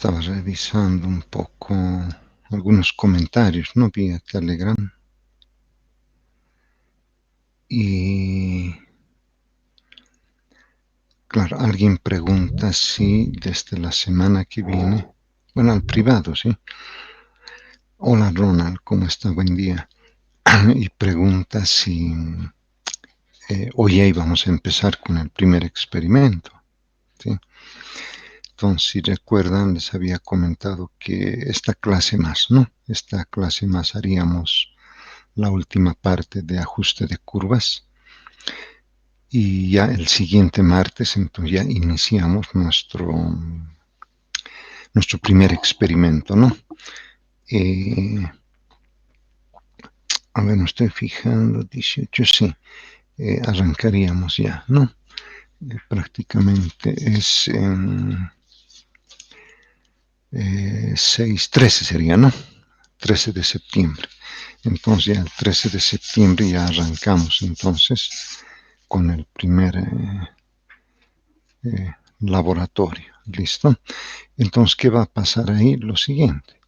estaba revisando un poco algunos comentarios, ¿no? Vía Telegram. Y claro, alguien pregunta si desde la semana que viene, bueno, al privado, ¿sí? Hola Ronald, ¿cómo está? Buen día. Y pregunta si hoy íbamos a empezar con el primer experimento, ¿sí? Entonces, si recuerdan, les había comentado que esta clase más, ¿no? Esta clase más haríamos la última parte de ajuste de curvas. Y ya el siguiente martes, entonces ya iniciamos nuestro primer experimento, ¿no? A ver, me estoy fijando, 18, sí, arrancaríamos ya, ¿no? Prácticamente es 13 sería, ¿no? 13 de septiembre. Entonces ya el 13 de septiembre ya arrancamos entonces con el primer laboratorio, ¿listo? Entonces, ¿qué va a pasar ahí? Lo siguiente.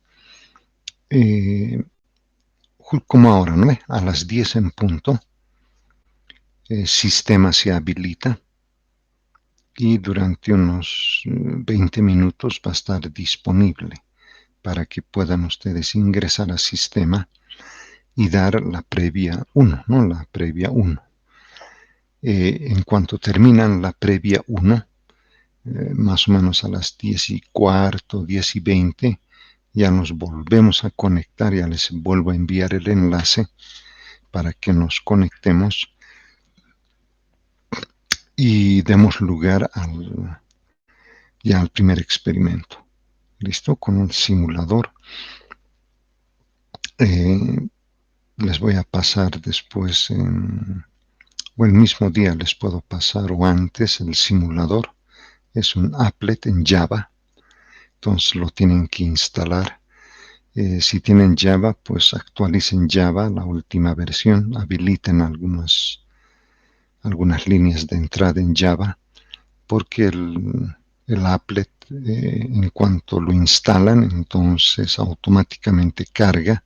Como ahora, ¿no? A las 10 en punto, el sistema se habilita y durante unos 20 minutos va a estar disponible para que puedan ustedes ingresar al sistema y dar la previa 1, ¿no? La previa 1. En cuanto terminan la previa 1, más o menos a las 10:15, 10:20, ya nos volvemos a conectar, ya les vuelvo a enviar el enlace para que nos conectemos y demos lugar ya al primer experimento. ¿Listo? Con el simulador. Les voy a pasar después, o el mismo día les puedo pasar, o antes, el simulador. Es un applet en Java, entonces lo tienen que instalar. Si tienen Java, pues actualicen Java, la última versión, habiliten algunas líneas de entrada en Java, porque el applet, en cuanto lo instalan, entonces automáticamente carga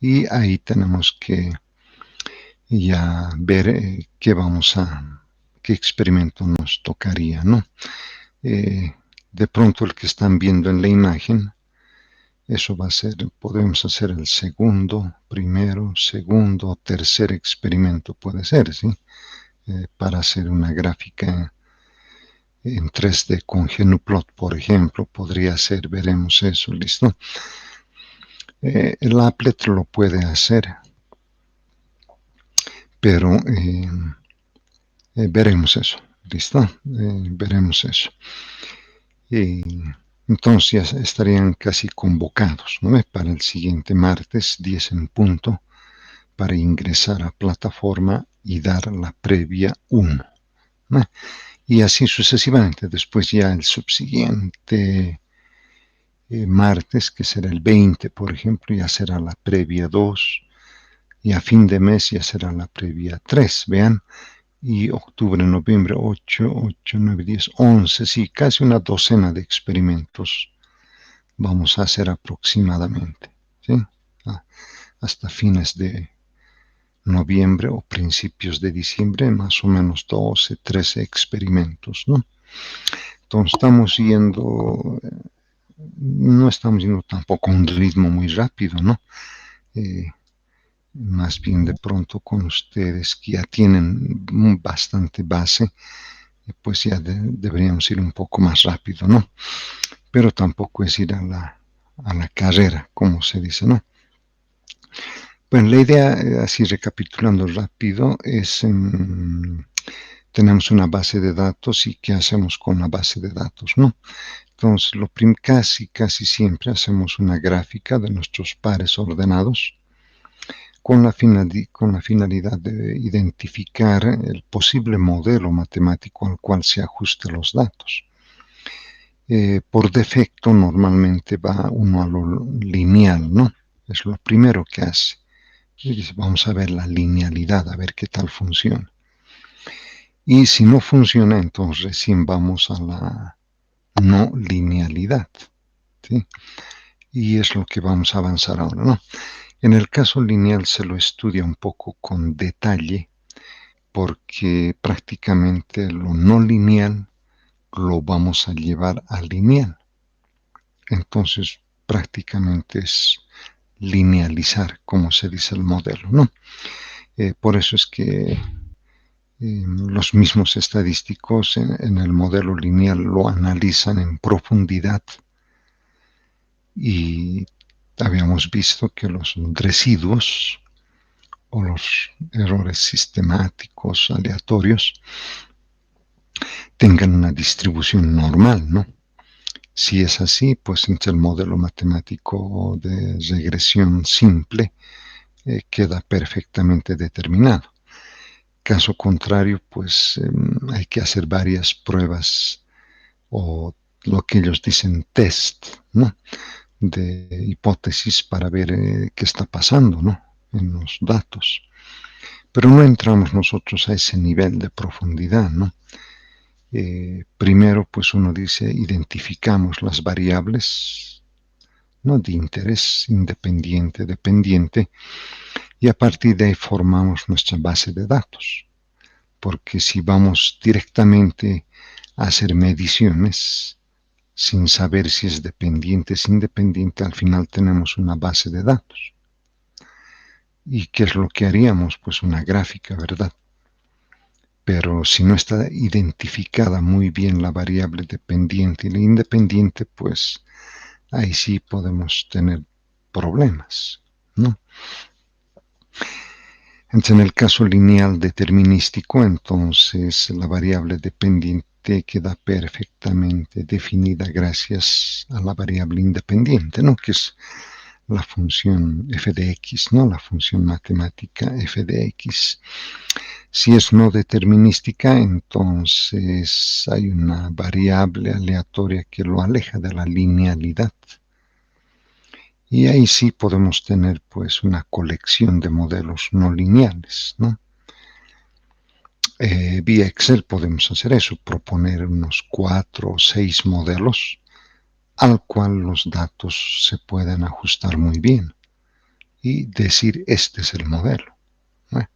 y ahí tenemos que ya ver qué experimento nos tocaría, ¿no? De pronto el que están viendo en la imagen, eso va a ser, podemos hacer el primero, segundo, tercer experimento, puede ser, ¿sí? Para hacer una gráfica en 3D con GnuPlot, por ejemplo, podría ser, veremos eso, ¿listo? El applet lo puede hacer, pero veremos eso, ¿listo? Veremos eso. Entonces ya estarían casi convocados, ¿no? Para el siguiente martes, 10 en punto, para ingresar a plataforma y dar la previa 1, ¿no? Y así sucesivamente. Después ya el subsiguiente martes, que será el 20, por ejemplo, ya será la previa 2, y a fin de mes ya será la previa 3, vean, y octubre, noviembre, 8, 9, 10, 11, sí, casi una docena de experimentos vamos a hacer aproximadamente, ¿sí? Hasta fines de noviembre o principios de diciembre, más o menos 12, 13 experimentos, ¿no? Entonces no estamos yendo tampoco a un ritmo muy rápido, ¿no? Más bien de pronto con ustedes que ya tienen bastante base, pues ya deberíamos ir un poco más rápido, ¿no? Pero tampoco es ir a la carrera, como se dice, ¿no? Bueno, la idea, así recapitulando rápido, es tenemos una base de datos y qué hacemos con la base de datos, ¿no? Entonces, casi siempre hacemos una gráfica de nuestros pares ordenados con la finalidad de identificar el posible modelo matemático al cual se ajusten los datos. Por defecto, normalmente va uno a lo lineal, ¿no? Es lo primero que hace. Y dice, vamos a ver la linealidad, a ver qué tal funciona. Y si no funciona, entonces recién vamos a la no linealidad, ¿sí? Y es lo que vamos a avanzar ahora, ¿no? En el caso lineal se lo estudia un poco con detalle porque prácticamente lo no lineal lo vamos a llevar a lineal. Entonces prácticamente es linealizar, como se dice el modelo, ¿no? Por eso es que los mismos estadísticos en el modelo lineal lo analizan en profundidad y habíamos visto que los residuos o los errores sistemáticos aleatorios tengan una distribución normal, ¿no? Si es así, pues entre el modelo matemático de regresión simple queda perfectamente determinado. Caso contrario, pues hay que hacer varias pruebas o lo que ellos dicen test, ¿no? De hipótesis para ver qué está pasando, ¿no? En los datos. Pero no entramos nosotros a ese nivel de profundidad, ¿no? Primero, pues uno dice, identificamos las variables, ¿no? De interés independiente, dependiente, y a partir de ahí formamos nuestra base de datos. Porque si vamos directamente a hacer mediciones sin saber si es dependiente, es independiente, al final tenemos una base de datos. ¿Y qué es lo que haríamos? Pues una gráfica, ¿verdad? Pero si no está identificada muy bien la variable dependiente y la independiente, pues ahí sí podemos tener problemas, ¿no? Entonces, en el caso lineal determinístico, entonces la variable dependiente queda perfectamente definida gracias a la variable independiente, ¿no? Que es la función f de x, ¿no? La función matemática f de x. Si es no determinística, entonces hay una variable aleatoria que lo aleja de la linealidad. Y ahí sí podemos tener pues una colección de modelos no lineales, ¿no? Vía Excel podemos hacer eso, proponer unos 4 o 6 modelos al cual los datos se pueden ajustar muy bien y decir este es el modelo, ¿no?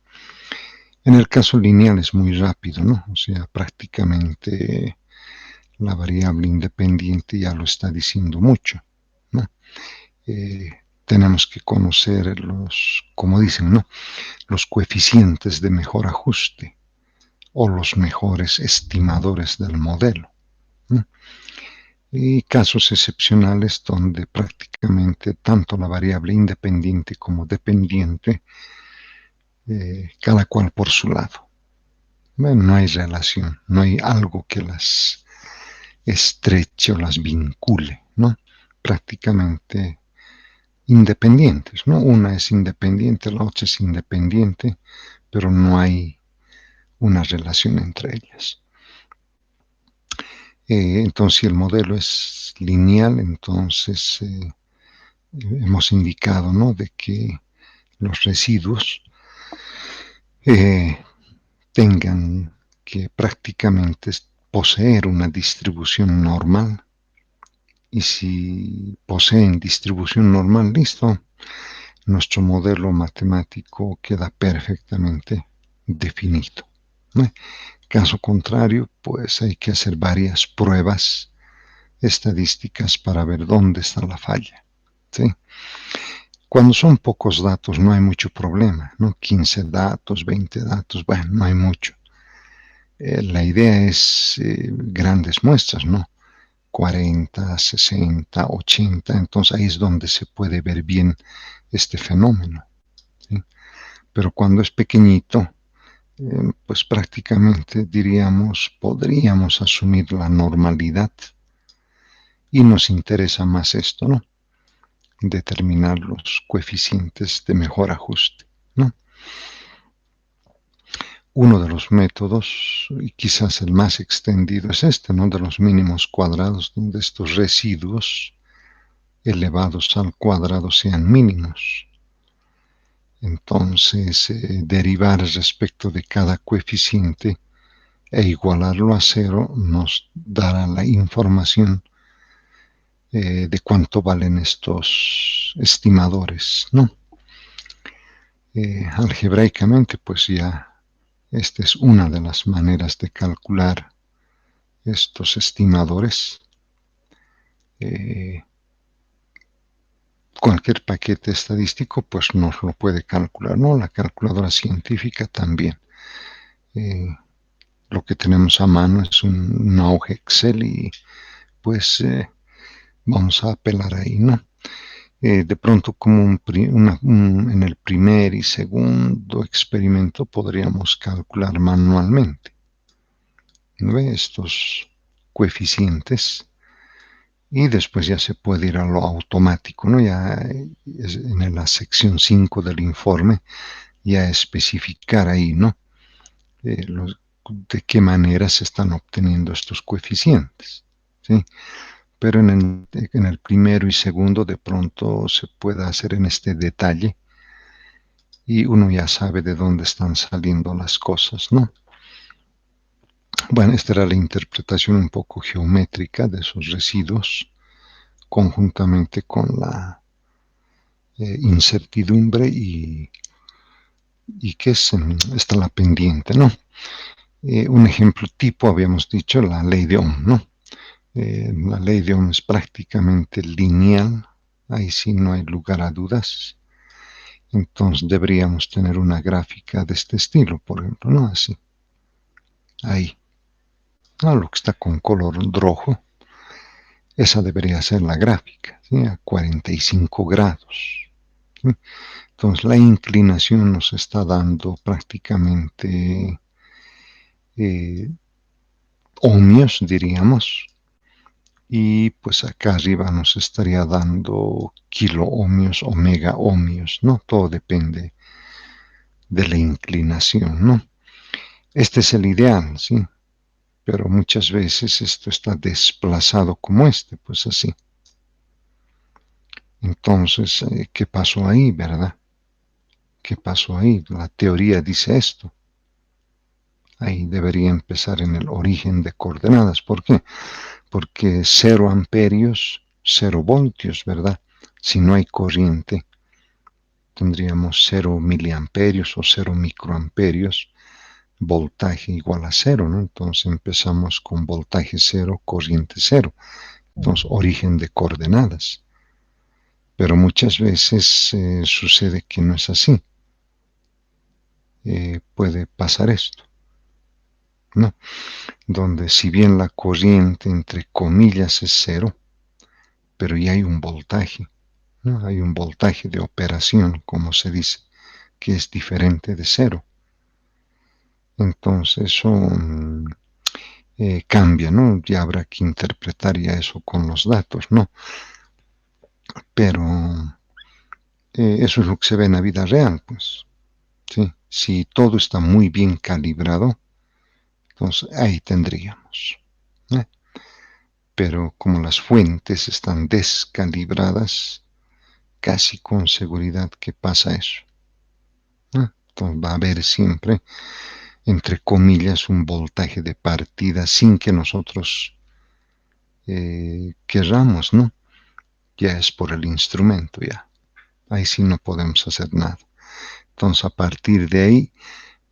En el caso lineal es muy rápido, ¿no? O sea, prácticamente la variable independiente ya lo está diciendo mucho, ¿no? Tenemos que conocer los, como dicen, ¿no? Los coeficientes de mejor ajuste o los mejores estimadores del modelo, ¿no? Y casos excepcionales donde prácticamente tanto la variable independiente como dependiente, cada cual por su lado. Bueno, no hay relación, no hay algo que las estreche o las vincule, ¿no? Prácticamente independientes, ¿no? Una es independiente, la otra es independiente, pero no hay una relación entre ellas. Entonces, si el modelo es lineal, entonces hemos indicado, ¿no? De que los residuos eh, tengan que prácticamente poseer una distribución normal. Y si poseen distribución normal, listo, nuestro modelo matemático queda perfectamente definido, ¿no? Caso contrario, pues hay que hacer varias pruebas estadísticas para ver dónde está la falla, ¿sí? Cuando son pocos datos no hay mucho problema, ¿no? 15 datos, 20 datos, bueno, no hay mucho. La idea es grandes muestras, ¿no? 40, 60, 80, entonces ahí es donde se puede ver bien este fenómeno, ¿sí? Pero cuando es pequeñito, pues prácticamente diríamos, podríamos asumir la normalidad y nos interesa más esto, ¿no? Determinar los coeficientes de mejor ajuste, ¿no? Uno de los métodos, y quizás el más extendido, es este, ¿no? De los mínimos cuadrados, donde estos residuos elevados al cuadrado sean mínimos. Entonces, derivar respecto de cada coeficiente e igualarlo a cero nos dará la información de cuánto valen estos estimadores, ¿no? Algebraicamente, pues ya esta es una de las maneras de calcular estos estimadores. Cualquier paquete estadístico pues nos lo puede calcular, ¿no? La calculadora científica también. Lo que tenemos a mano es una hoja Excel y pues vamos a apelar ahí, ¿no? De pronto como en el primer y segundo experimento podríamos calcular manualmente, ¿no? Estos coeficientes y después ya se puede ir a lo automático, ¿no? Ya en la sección 5 del informe ya especificar ahí, ¿no? De qué manera se están obteniendo estos coeficientes, ¿sí? Pero en el primero y segundo de pronto se puede hacer en este detalle y uno ya sabe de dónde están saliendo las cosas, ¿no? Bueno, esta era la interpretación un poco geométrica de esos residuos conjuntamente con la incertidumbre y que está la pendiente, ¿no? Un ejemplo tipo, habíamos dicho, la ley de Ohm, ¿no? La ley de Ohm es prácticamente lineal, ahí sí no hay lugar a dudas. Entonces deberíamos tener una gráfica de este estilo, por ejemplo, ¿no? Así, ahí. Lo que está con color rojo, esa debería ser la gráfica, ¿sí? A 45 grados. ¿Sí? Entonces la inclinación nos está dando prácticamente ohmios, diríamos, y pues acá arriba nos estaría dando kilo ohmios o mega ohmios, ¿no? Todo depende de la inclinación, ¿no? Este es el ideal, ¿sí? Pero muchas veces esto está desplazado como este, pues así. Entonces, ¿qué pasó ahí, verdad? ¿Qué pasó ahí? La teoría dice esto. Ahí debería empezar en el origen de coordenadas. ¿Por qué? Porque 0 amperios, 0 voltios, ¿verdad? Si no hay corriente, tendríamos 0 miliamperios o 0 microamperios, voltaje igual a 0, ¿no? Entonces empezamos con voltaje 0, corriente 0. Entonces, origen de coordenadas. Pero muchas veces sucede que no es así. Puede pasar esto, ¿no? Donde si bien la corriente, entre comillas, es 0, pero ya hay un voltaje, ¿no? Hay un voltaje de operación, como se dice, que es diferente de 0. Entonces eso cambia, ¿no? Ya habrá que interpretar ya eso con los datos, ¿no? Pero eso es lo que se ve en la vida real, pues, ¿sí? Si todo está muy bien calibrado, entonces ahí tendríamos, ¿eh? Pero como las fuentes están descalibradas, casi con seguridad que pasa eso, ¿eh? Entonces va a haber siempre, entre comillas, un voltaje de partida sin que nosotros querramos, ¿no? Ya es por el instrumento, ya. Ahí sí no podemos hacer nada. Entonces, a partir de ahí,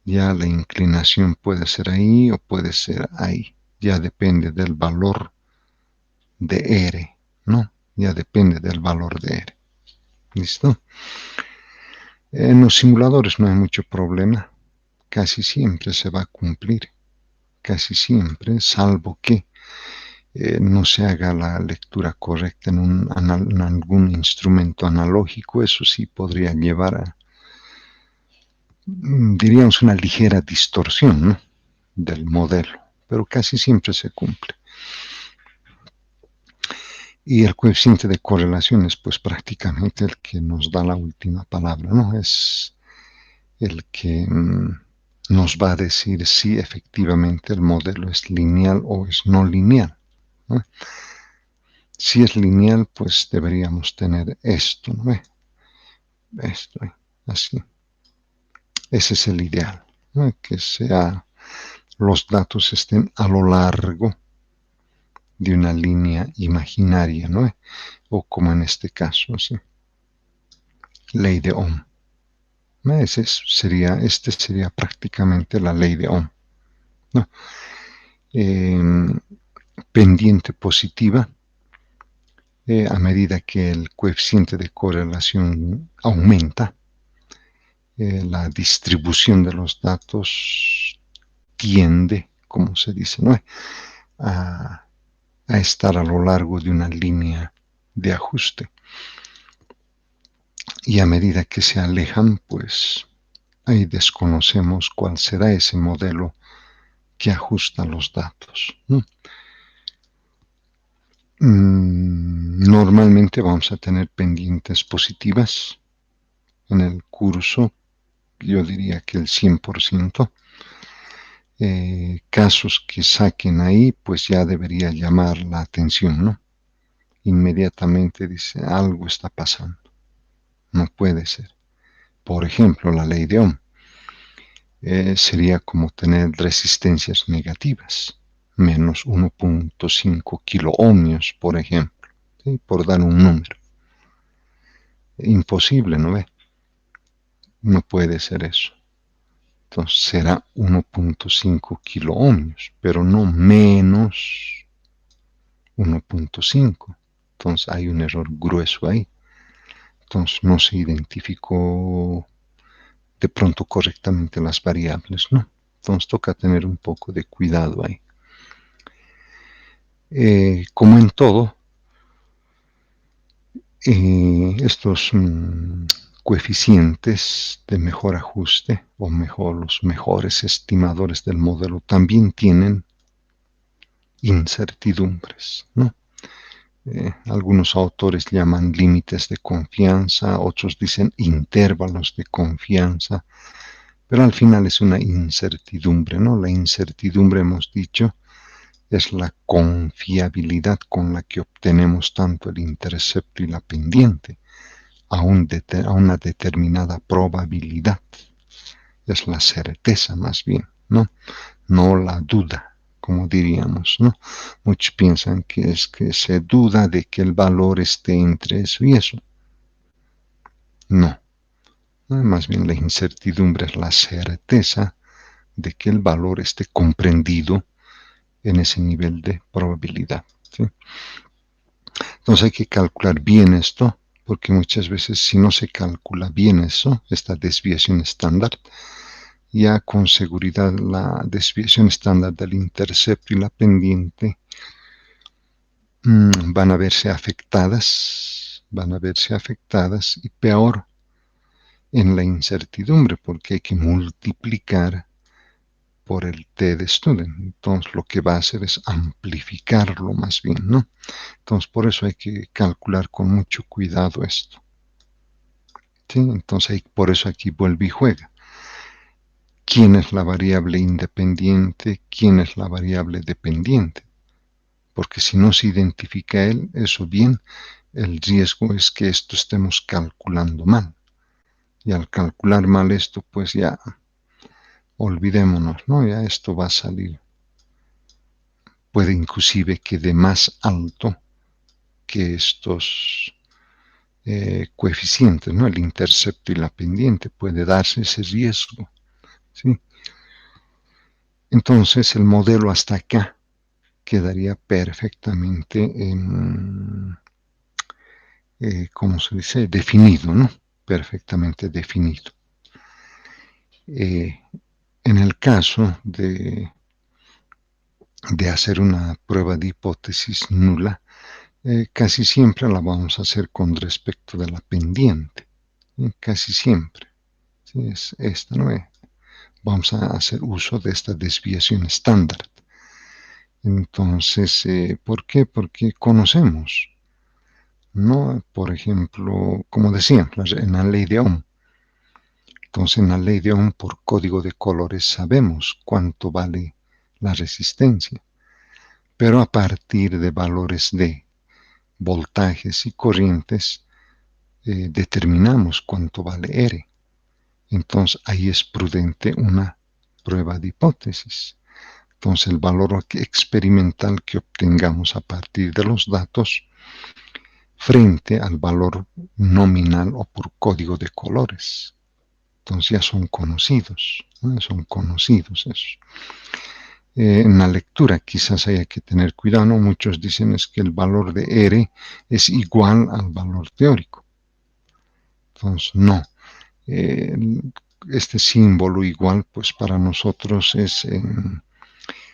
ya la inclinación puede ser ahí o puede ser ahí. Ya depende del valor de R, ¿no? Ya depende del valor de R. ¿Listo? En los simuladores no hay mucho problema. Casi siempre se va a cumplir. Casi siempre, salvo que no se haga la lectura correcta en algún instrumento analógico. Eso sí podría llevar a, diríamos, una ligera distorsión, ¿no? Del modelo, pero casi siempre se cumple. Y el coeficiente de correlación es pues prácticamente el que nos da la última palabra, ¿no? Es el que nos va a decir si efectivamente el modelo es lineal o es no lineal, ¿no? Si es lineal, pues deberíamos tener esto, ¿no? Esto, así. Ese es el ideal, ¿no? Que los datos estén a lo largo de una línea imaginaria, ¿no? O como en este caso, ¿sí? Ley de Ohm. Este sería prácticamente la ley de Ohm, ¿no? Pendiente positiva, a medida que el coeficiente de correlación aumenta, la distribución de los datos tiende, como se dice, ¿no? a estar a lo largo de una línea de ajuste. Y a medida que se alejan, pues ahí desconocemos cuál será ese modelo que ajusta los datos, ¿no? Normalmente vamos a tener pendientes positivas en el curso, yo diría que el 100%. Casos que saquen ahí, pues ya debería llamar la atención, ¿no? Inmediatamente dice, algo está pasando, no puede ser. Por ejemplo, la ley de Ohm sería como tener resistencias negativas, menos 1.5 kiloohmios, por ejemplo, ¿sí? Por dar un número. Imposible, ¿no ve? No puede ser eso. Entonces será 1.5 kiloohmios, pero no menos 1.5. Entonces hay un error grueso ahí. Entonces no se identificó de pronto correctamente las variables, ¿no? Entonces toca tener un poco de cuidado ahí. Como en todo, estos coeficientes de mejor ajuste o los mejores estimadores del modelo también tienen incertidumbres, ¿no? Algunos autores llaman límites de confianza, otros dicen intervalos de confianza, pero al final es una incertidumbre, ¿no? La incertidumbre, hemos dicho, es la confiabilidad con la que obtenemos tanto el intercepto y la pendiente a una determinada probabilidad. Es la certeza más bien, ¿no? No la duda, como diríamos, ¿no? Muchos piensan que es que se duda de que el valor esté entre eso y eso. No, más bien la incertidumbre es la certeza de que el valor esté comprendido en ese nivel de probabilidad, ¿sí? Entonces hay que calcular bien esto, porque muchas veces si no se calcula bien eso, esta desviación estándar, ya con seguridad la desviación estándar del intercepto y la pendiente van a verse afectadas y peor en la incertidumbre, porque hay que multiplicar por el t de student. Entonces lo que va a hacer es amplificarlo más bien, ¿no? Entonces por eso hay que calcular con mucho cuidado esto, ¿sí? Entonces por eso aquí vuelve y juega. ¿Quién es la variable independiente? ¿Quién es la variable dependiente? Porque si no se identifica él, eso bien, el riesgo es que esto estemos calculando mal. Y al calcular mal esto, pues ya olvidémonos, ¿no? Ya esto va a salir. Puede inclusive que de más alto que estos coeficientes, ¿no? El intercepto y la pendiente, puede darse ese riesgo, ¿sí? Entonces el modelo hasta acá quedaría perfectamente ¿cómo se dice? Definido, ¿no? Perfectamente definido. En el caso de hacer una prueba de hipótesis nula, casi siempre la vamos a hacer con respecto de la pendiente, casi siempre. ¿Sí? Es esta, ¿no? Vamos a hacer uso de esta desviación estándar. Entonces, ¿por qué? Porque conocemos, ¿no? Por ejemplo, como decía, en la ley de Ohm. Entonces, en la ley de Ohm, por código de colores, sabemos cuánto vale la resistencia, pero a partir de valores de voltajes y corrientes, determinamos cuánto vale R. Entonces, ahí es prudente una prueba de hipótesis. Entonces, el valor experimental que obtengamos a partir de los datos frente al valor nominal o por código de colores. Entonces ya son conocidos, ¿no? Son conocidos esos. En la lectura quizás haya que tener cuidado, ¿no? Muchos dicen es que el valor de R es igual al valor teórico. Entonces, no. Eh, este símbolo igual, pues para nosotros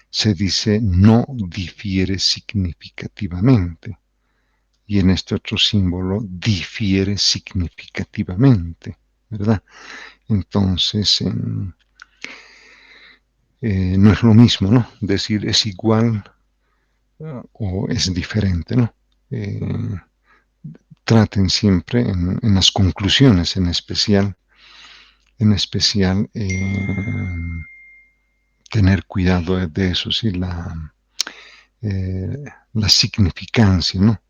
se dice no difiere significativamente. Y en este otro símbolo difiere significativamente, ¿verdad? Entonces, no es lo mismo, ¿no? Decir es igual o es diferente, ¿no? Traten siempre en las conclusiones, en especial tener cuidado de eso, sí, la significancia, ¿no?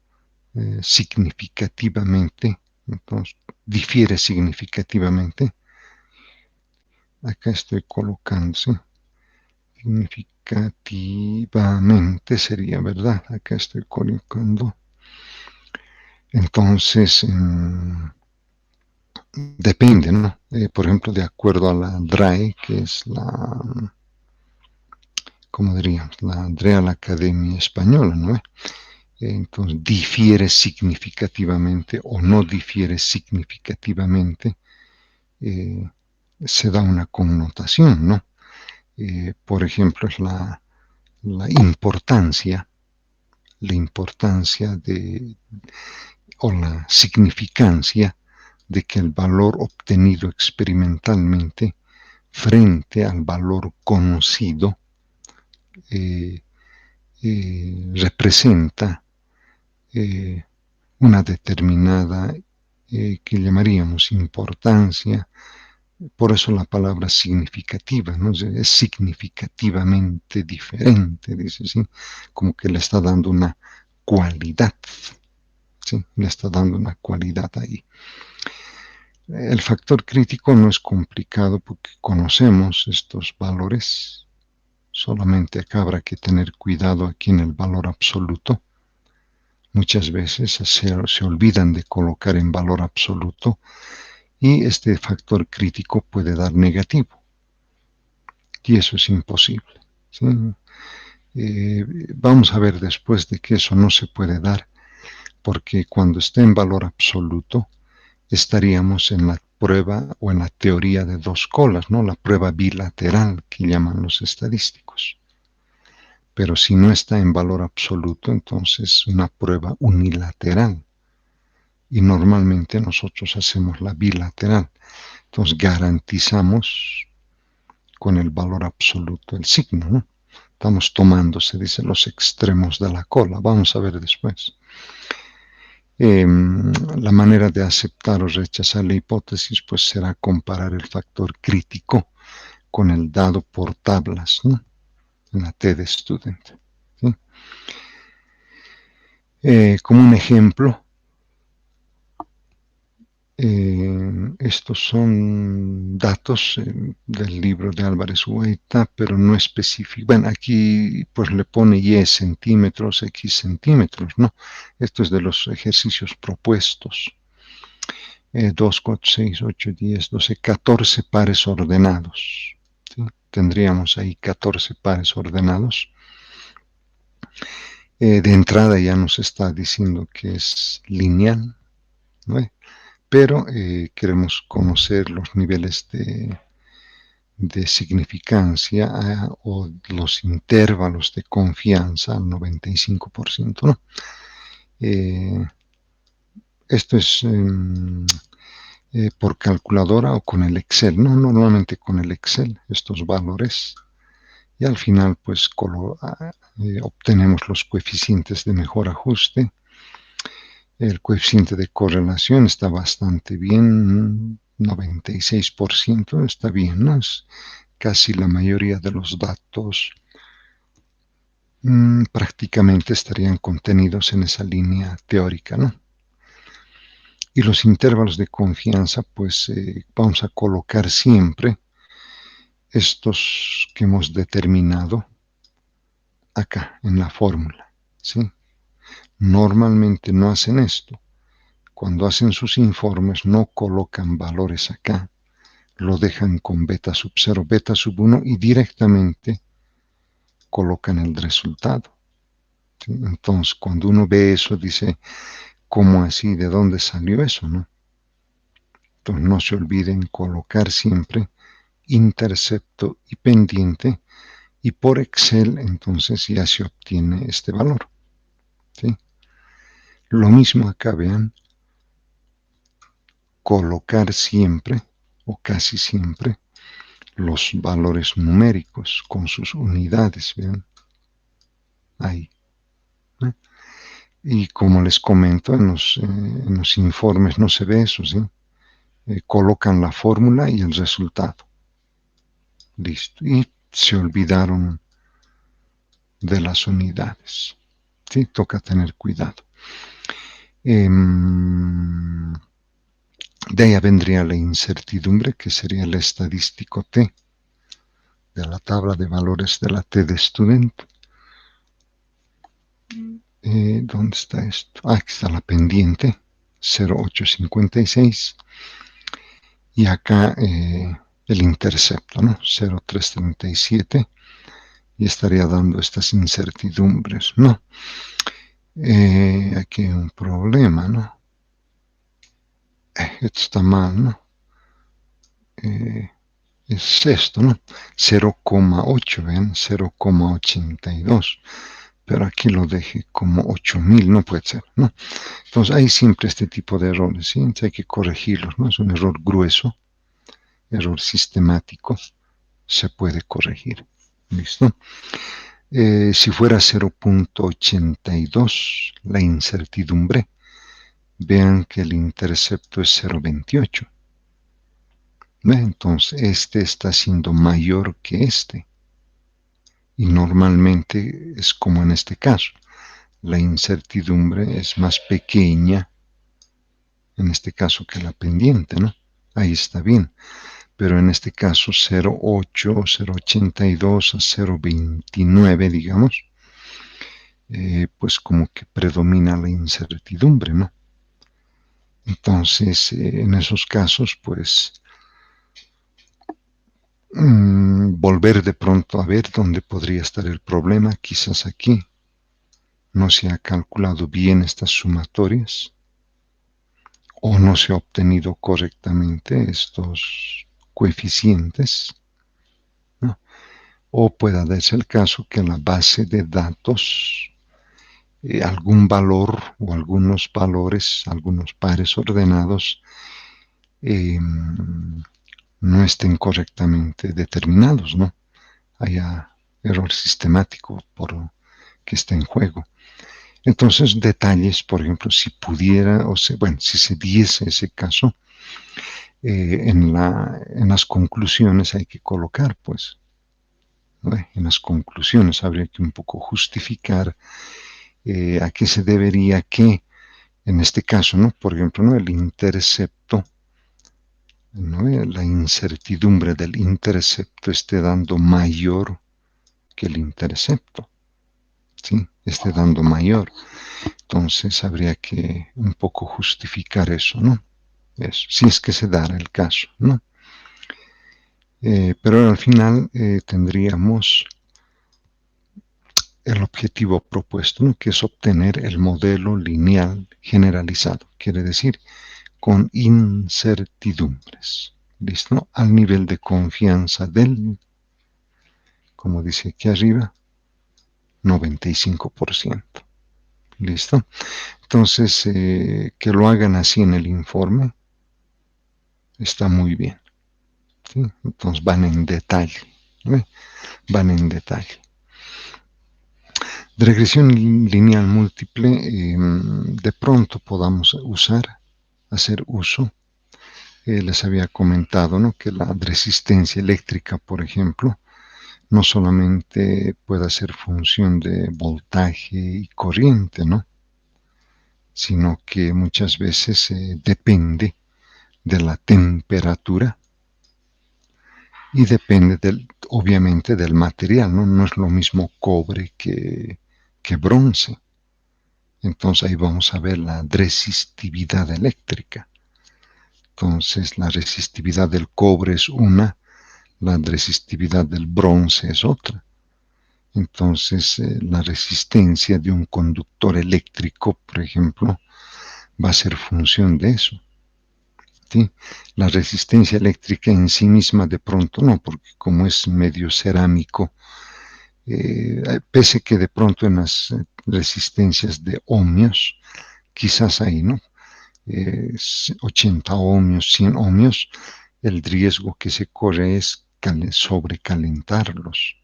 Significativamente, entonces difiere significativamente. Acá estoy colocando, ¿sí? Significativamente sería, ¿verdad? Acá estoy colocando. Entonces, depende, ¿no? Por ejemplo, de acuerdo a la DRAE, que es ¿cómo diríamos? La Real Academia Española, ¿no? Entonces, difiere significativamente o no difiere significativamente, se da una connotación, ¿no? Por ejemplo, es la importancia o la significancia de que el valor obtenido experimentalmente frente al valor conocido eh, representa una determinada que llamaríamos importancia. Por eso la palabra significativa, ¿no? Es significativamente diferente, dice, ¿sí? Como que le está dando una cualidad, ¿sí? Le está dando una cualidad ahí. El factor crítico no es complicado porque conocemos estos valores, solamente acá habrá que tener cuidado aquí en el valor absoluto. Muchas veces se olvidan de colocar en valor absoluto y este factor crítico puede dar negativo. Y eso es imposible, ¿sí? Vamos a ver después de que eso no se puede dar, porque cuando esté en valor absoluto, estaríamos en la prueba o en la teoría de dos colas, ¿no? La prueba bilateral que llaman los estadísticos. Pero si no está en valor absoluto, entonces una prueba unilateral. Y normalmente nosotros hacemos la bilateral. Entonces garantizamos con el valor absoluto el signo, ¿no? Estamos tomando, se dice, los extremos de la cola. Vamos a ver después. La manera de aceptar o rechazar la hipótesis pues será comparar el factor crítico con el dado por tablas, ¿no? En la TED Student, ¿sí? Como un ejemplo, estos son datos del libro de Álvarez Hueta, pero no específico. Bueno, aquí pues le pone Y centímetros, X centímetros, ¿no? Esto es de los ejercicios propuestos. 2, 4, 6, 8, 10, 12, 14 pares ordenados, ¿sí? Tendríamos ahí 14 pares ordenados. De entrada ya nos está diciendo que es lineal, ¿no? Pero queremos conocer los niveles de significancia o los intervalos de confianza al 95%, ¿no? Esto es por calculadora o con el Excel, ¿no? Normalmente con el Excel, estos valores. Y al final, pues, obtenemos los coeficientes de mejor ajuste. El coeficiente de correlación está bastante bien, 96% está bien, ¿no? Es casi la mayoría de los datos prácticamente estarían contenidos en esa línea teórica, ¿no? Y los intervalos de confianza, pues vamos a colocar siempre estos que hemos determinado acá en la fórmula, ¿sí? Normalmente no hacen esto. Cuando hacen sus informes no colocan valores acá, lo dejan con beta sub 0, beta sub 1 y directamente colocan el resultado. ¿Sí? Entonces, cuando uno ve eso, dice, ¿cómo así? ¿De dónde salió eso? ¿No? Entonces, no se olviden colocar siempre intercepto y pendiente, y por Excel entonces ya se obtiene este valor. ¿Sí? Lo mismo acá, vean, colocar siempre o casi siempre los valores numéricos con sus unidades, vean, ahí. ¿Eh? Y como les comento, en los informes no se ve eso, ¿sí? Colocan la fórmula y el resultado. Listo. Y se olvidaron de las unidades. ¿Sí? Toca tener cuidado. De ahí vendría la incertidumbre, que sería el estadístico T, de la tabla de valores de la T de student. ¿Dónde está esto? Aquí está la pendiente, 0,856. Y acá el intercepto, ¿no? 0,337. Y estaría dando estas incertidumbres, ¿no? Aquí hay un problema, ¿no? Esto está mal, ¿no? Es esto, ¿no? 0,8, ¿ven? 0,82. Pero aquí lo dejé como 8000, no puede ser, ¿no? Entonces hay siempre este tipo de errores, ¿sí? Entonces hay que corregirlos, ¿no? Es un error grueso, error sistemático, se puede corregir. ¿Listo? Si fuera 0,82 la incertidumbre, vean que el intercepto es 0,28. Entonces este está siendo mayor que este. Y normalmente es como en este caso. La incertidumbre es más pequeña, en este caso, que la pendiente, ¿no? Ahí está bien. Pero en este caso 0,8, 0,82 a 0,29, digamos, pues como que predomina la incertidumbre, ¿no? Entonces, en esos casos, pues, volver de pronto a ver dónde podría estar el problema. Quizás aquí no se ha calculado bien estas sumatorias o no se ha obtenido correctamente estos coeficientes, ¿no? O pueda darse el caso que la base de datos, algún valor o algunos valores, algunos pares ordenados, eh, no estén correctamente determinados, ¿no? Haya error sistemático por que está en juego. Entonces, detalles, por ejemplo, si pudiera, bueno, si se diese ese caso, en las conclusiones hay que colocar, pues, ¿no? En las conclusiones habría que un poco justificar a qué se debería que, en este caso, ¿no? Por ejemplo, ¿no? El intercepto, ¿no? La incertidumbre del intercepto esté dando mayor que el intercepto, ¿sí? Esté dando mayor. Entonces habría que un poco justificar eso, ¿no? Eso, si es que se dará el caso, ¿no? Pero al final tendríamos el objetivo propuesto, ¿no? Que es obtener el modelo lineal generalizado, quiere decir, con incertidumbres, ¿listo? Al nivel de confianza del, como dice aquí arriba, 95%. ¿Listo? Entonces, que lo hagan así en el informe está muy bien. ¿Sí? Entonces van en detalle. ¿Ve? Van en detalle. De regresión lineal múltiple, de pronto podamos hacer uso. Les había comentado, ¿no? Que la resistencia eléctrica, por ejemplo, no solamente puede ser función de voltaje y corriente, ¿no? Sino que muchas veces depende de la temperatura y depende obviamente del material, ¿no? No es lo mismo cobre que bronce. Entonces ahí vamos a ver la resistividad eléctrica. Entonces la resistividad del cobre es una, la resistividad del bronce es otra. Entonces la resistencia de un conductor eléctrico, por ejemplo, va a ser función de eso. ¿Sí? La resistencia eléctrica en sí misma de pronto no, porque como es medio cerámico, pese que de pronto en las resistencias de ohmios, quizás ahí, ¿no? 80 ohmios, 100 ohmios, el riesgo que se corre es sobrecalentarlos,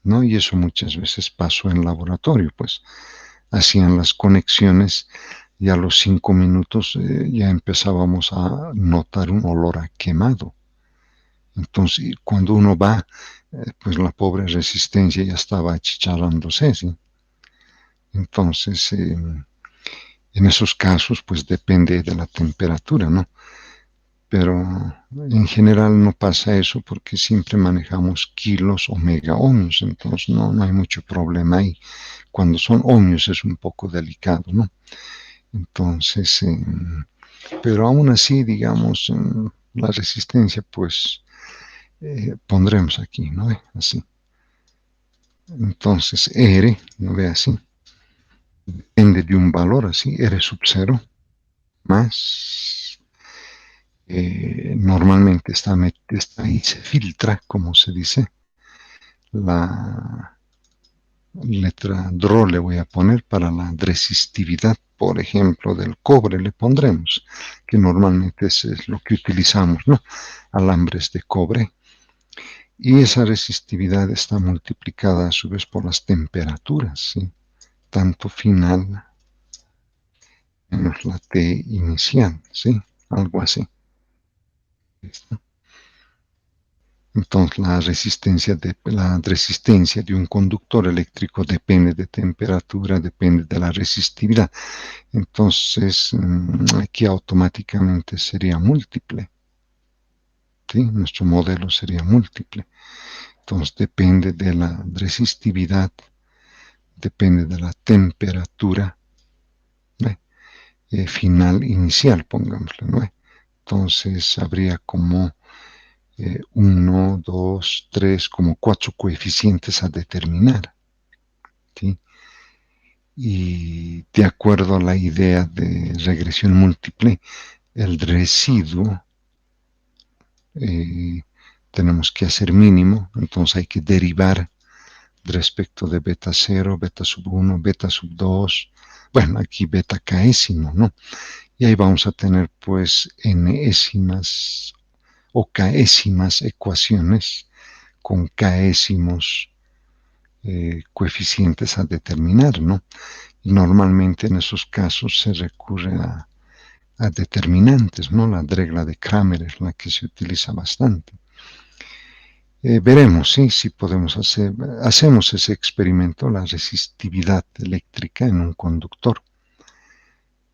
¿no? Y eso muchas veces pasó en laboratorio, pues hacían las conexiones y a los 5 minutos ya empezábamos a notar un olor a quemado. Entonces, cuando uno va, pues la pobre resistencia ya estaba achicharrándose, ¿sí? Entonces, en esos casos, pues depende de la temperatura, ¿no? Pero en general no pasa eso porque siempre manejamos kilos o mega ohmios, entonces no hay mucho problema ahí. Cuando son ohmios es un poco delicado, ¿no? Entonces, pero aún así, digamos, la resistencia, pues pondremos aquí, ¿no? Así. Entonces, R, ¿no ve así? Depende de un valor así, R sub 0 más, normalmente está ahí, se filtra, como se dice, la letra DRO le voy a poner para la resistividad, por ejemplo, del cobre le pondremos, que normalmente es lo que utilizamos, ¿no? Alambres de cobre. Y esa resistividad está multiplicada a su vez por las temperaturas, ¿sí? Tanto final menos la T inicial, ¿sí? Algo así. Entonces la resistencia de un conductor eléctrico depende de temperatura, depende de la resistividad. Entonces aquí automáticamente sería múltiple. ¿Sí? Nuestro modelo sería múltiple. Entonces depende de la resistividad, depende de la temperatura, ¿no? Final inicial, pongámosle, ¿no? Entonces habría como 1, 2, 3, como 4 coeficientes a determinar, ¿sí? Y de acuerdo a la idea de regresión múltiple, el residuo tenemos que hacer mínimo, entonces hay que derivar respecto de beta 0, beta sub 1, beta sub 2, bueno, aquí beta késimo, ¿no? Y ahí vamos a tener pues enésimas o késimas ecuaciones con késsimos coeficientes a determinar, ¿no? Y normalmente en esos casos se recurre a determinantes, ¿no? La regla de Kramer es la que se utiliza bastante. Veremos, ¿sí? Si podemos hacemos ese experimento, la resistividad eléctrica en un conductor,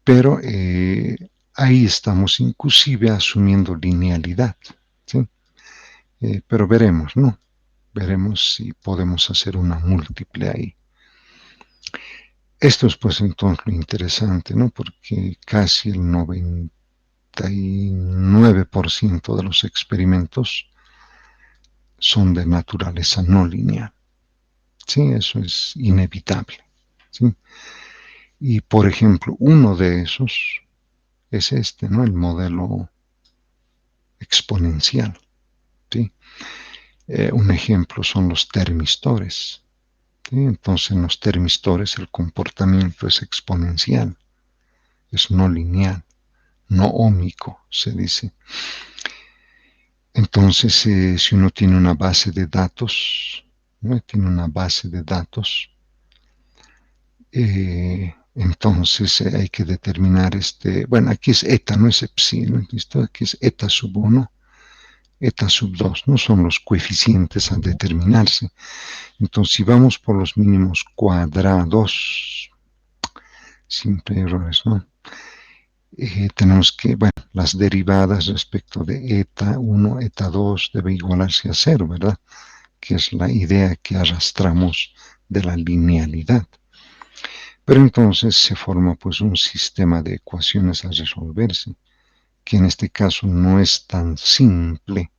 pero ahí estamos inclusive asumiendo linealidad, ¿sí? Pero veremos, ¿no? Veremos si podemos hacer una múltiple ahí. Esto es pues entonces lo interesante, ¿no? Porque casi el 99% de los experimentos son de naturaleza no lineal. Sí, eso es inevitable. ¿Sí? Y por ejemplo, uno de esos es este, ¿no? El modelo exponencial. ¿Sí? Un ejemplo son los termistores. ¿Sí? Entonces, en los termistores el comportamiento es exponencial, es no lineal, no óhmico, se dice. Entonces, si uno tiene una base de datos, ¿no? Tiene una base de datos, entonces hay que determinar bueno, aquí es eta, no es epsilon, ¿listo? Aquí es eta sub 1, eta sub 2, no son los coeficientes a determinarse. Entonces, si vamos por los mínimos cuadrados, siempre errores, ¿no? Tenemos que, bueno, las derivadas respecto de eta 1, eta 2 debe igualarse a 0, ¿verdad? que es la idea que arrastramos de la linealidad. Pero entonces se forma pues un sistema de ecuaciones a resolverse, que en este caso no es tan simple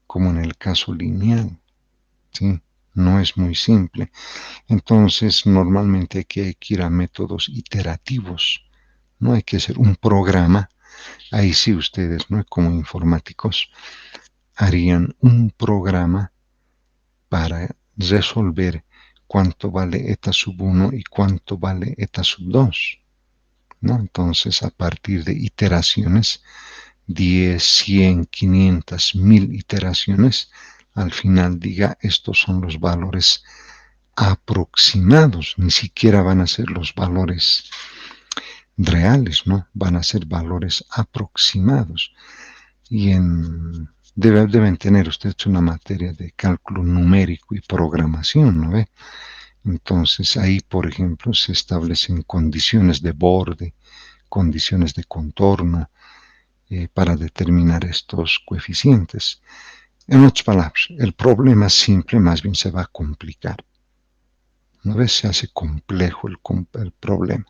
como en el caso lineal, ¿sí? No es muy simple. Entonces normalmente hay que ir a métodos iterativos, no hay que hacer un programa. Ahí sí ustedes, ¿no? Como informáticos, harían un programa para resolver cuánto vale eta sub 1 y cuánto vale eta sub 2, ¿no? Entonces, a partir de iteraciones, 10, 100, 500, 1000 iteraciones, al final diga, estos son los valores aproximados, ni siquiera van a ser los valores reales, ¿no? Van a ser valores aproximados. Y deben tener ustedes una materia de cálculo numérico y programación, ¿no ve? Entonces ahí, por ejemplo, se establecen condiciones de borde, condiciones de contorno, para determinar estos coeficientes. En otras palabras, el problema simple más bien se va a complicar. ¿No ves? Se hace complejo el problema.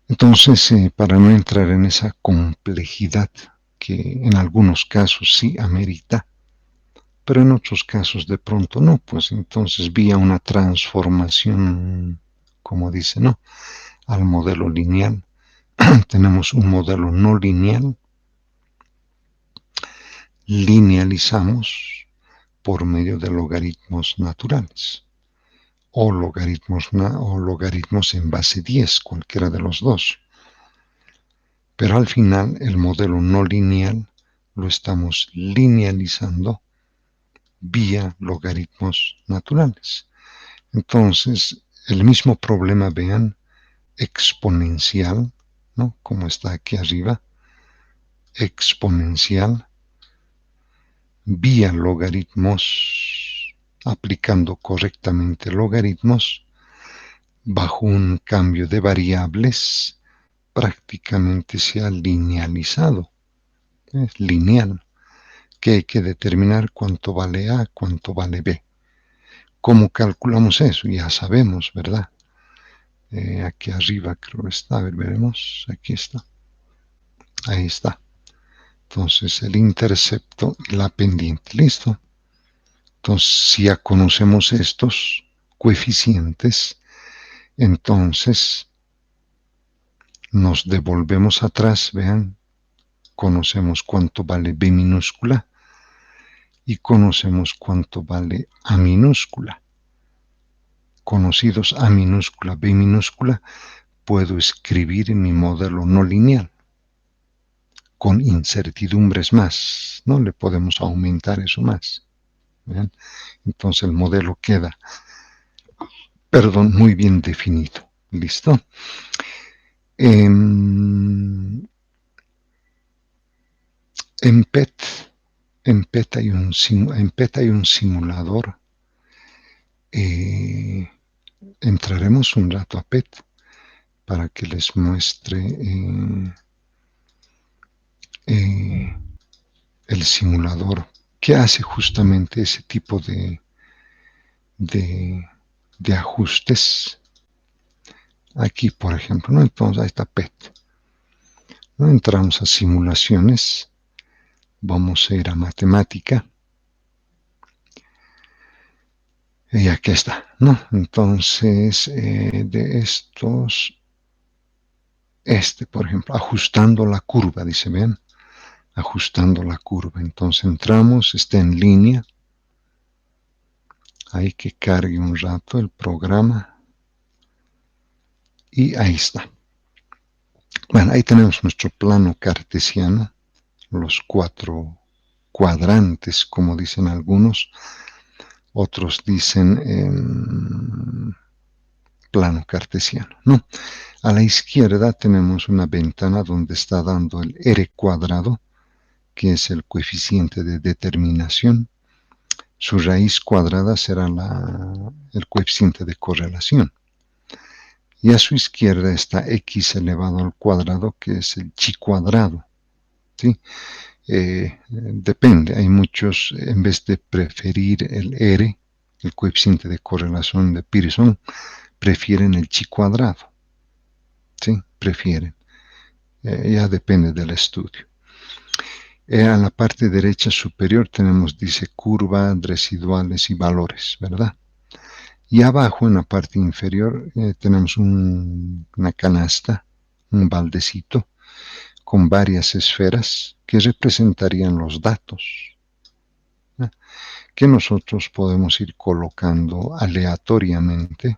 Entonces, para no entrar en esa complejidad que en algunos casos sí amerita, pero en otros casos de pronto no, pues entonces vía una transformación, como dice, ¿no? Al modelo lineal. Tenemos un modelo no lineal, linealizamos por medio de logaritmos naturales o logaritmos en base 10, cualquiera de los dos. Pero al final el modelo no lineal lo estamos linealizando vía logaritmos naturales. Entonces, el mismo problema, vean, exponencial, ¿no? Como está aquí arriba, exponencial vía logaritmos, aplicando correctamente logaritmos bajo un cambio de variables, prácticamente se ha linealizado, es lineal, que hay que determinar cuánto vale A, cuánto vale B. ¿Cómo calculamos eso? Ya sabemos, ¿verdad? Aquí arriba creo que está, a ver, veremos, aquí está, ahí está. Entonces el intercepto y la pendiente, listo. Entonces si ya conocemos estos coeficientes, entonces nos devolvemos atrás, vean, conocemos cuánto vale B minúscula y conocemos cuánto vale A minúscula. Conocidos A minúscula, B minúscula, puedo escribir mi modelo no lineal con incertidumbres más, ¿no? Le podemos aumentar eso más. ¿Ven? Entonces el modelo queda, muy bien definido. ¿Listo? En PET, en PET hay un simulador. Entraremos un rato a PET para que les muestre el simulador que hace justamente ese tipo de ajustes. Aquí, por ejemplo, ¿no? Entonces ahí está PET. ¿No? Entramos a simulaciones, vamos a ir a matemática y aquí está, ¿no? Entonces, de estos, por ejemplo, ajustando la curva, dice, ven, ajustando la curva. Entonces entramos, está en línea, hay que cargue un rato el programa y ahí está. Bueno, ahí tenemos nuestro plano cartesiano, los 4 cuadrantes, como dicen algunos, otros dicen plano cartesiano, ¿no? A la izquierda tenemos una ventana donde está dando el R cuadrado, que es el coeficiente de determinación. Su raíz cuadrada será el coeficiente de correlación. Y a su izquierda está x elevado al cuadrado, que es el chi cuadrado, ¿sí? Depende, hay muchos, en vez de preferir el R, el coeficiente de correlación de Pearson, prefieren el chi cuadrado. ¿Sí? Prefieren. Ya depende del estudio. En la parte derecha superior tenemos, dice, curva, residuales y valores, ¿verdad? Y abajo, en la parte inferior, tenemos una canasta, un baldecito, con varias esferas que representarían los datos, ¿no? Que nosotros podemos ir colocando aleatoriamente,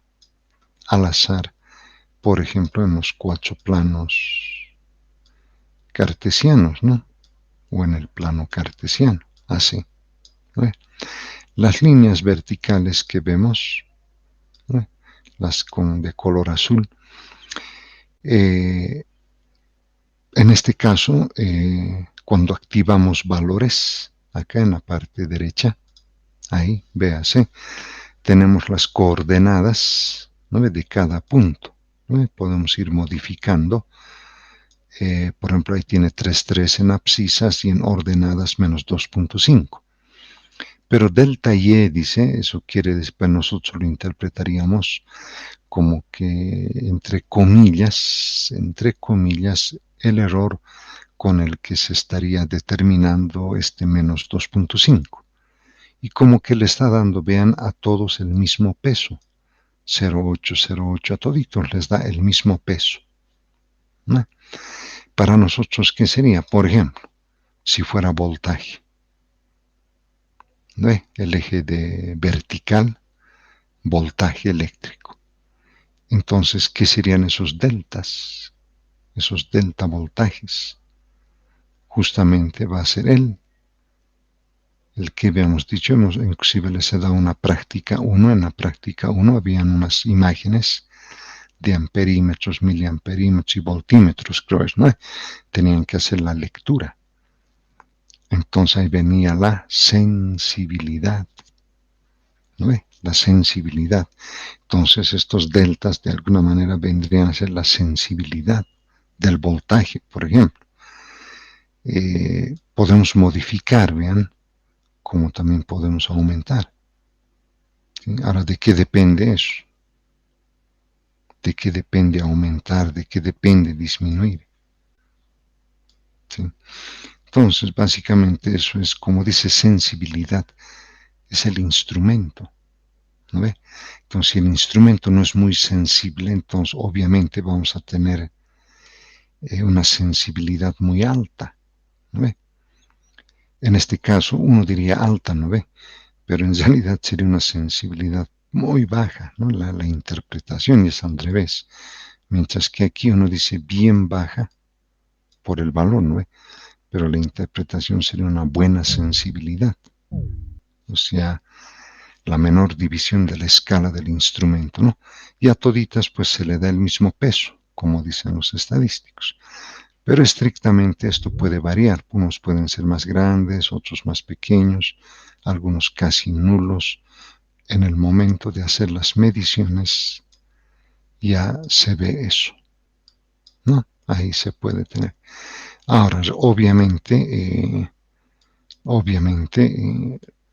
al azar, por ejemplo, en los 4 planos cartesianos, ¿no? O en el plano cartesiano, así, ¿no? Las líneas verticales que vemos, ¿no? Las de color azul, en este caso, cuando activamos valores, acá en la parte derecha, ahí, véase, tenemos las coordenadas, ¿no?, de cada punto, ¿no? Podemos ir modificando. Por ejemplo, ahí tiene 3,3 en abscisas y en ordenadas menos 2,5. Pero delta y, dice, eso quiere decir, pues nosotros lo interpretaríamos como que, entre comillas, el error con el que se estaría determinando este menos 2,5. Y como que le está dando, vean, a todos el mismo peso. 0,8, 0,8, a toditos les da el mismo peso, ¿no? Para nosotros, ¿qué sería? Por ejemplo, si fuera voltaje, ¿no? El eje de vertical, voltaje eléctrico. Entonces, ¿qué serían esos deltas? Esos delta voltajes. Justamente va a ser el que habíamos dicho, inclusive les he dado una práctica 1, en la práctica 1 habían unas imágenes de amperímetros, miliamperímetros y voltímetros, creo es, ¿no? Tenían que hacer la lectura. Entonces ahí venía la sensibilidad, ¿no? La sensibilidad. Entonces estos deltas de alguna manera vendrían a ser la sensibilidad del voltaje, por ejemplo. Podemos modificar, vean, como también podemos aumentar. ¿Sí? Ahora, ¿de qué depende eso? ¿De qué depende aumentar? ¿De qué depende disminuir? ¿Sí? Entonces, básicamente eso es, como dice, sensibilidad, es el instrumento, ¿no ve? Entonces, si el instrumento no es muy sensible, entonces obviamente vamos a tener una sensibilidad muy alta, ¿no ve? En este caso, uno diría alta, ¿no ve? Pero en realidad sería una sensibilidad muy baja, ¿no? La interpretación es al revés. Mientras que aquí uno dice bien baja por el valor, ¿no? Pero la interpretación sería una buena sensibilidad. O sea, la menor división de la escala del instrumento, ¿no? Y a toditas pues se le da el mismo peso, como dicen los estadísticos. Pero estrictamente esto puede variar. Unos pueden ser más grandes, otros más pequeños, algunos casi nulos. En el momento de hacer las mediciones ya se ve eso, ¿no? Ahí se puede tener. Ahora, obviamente,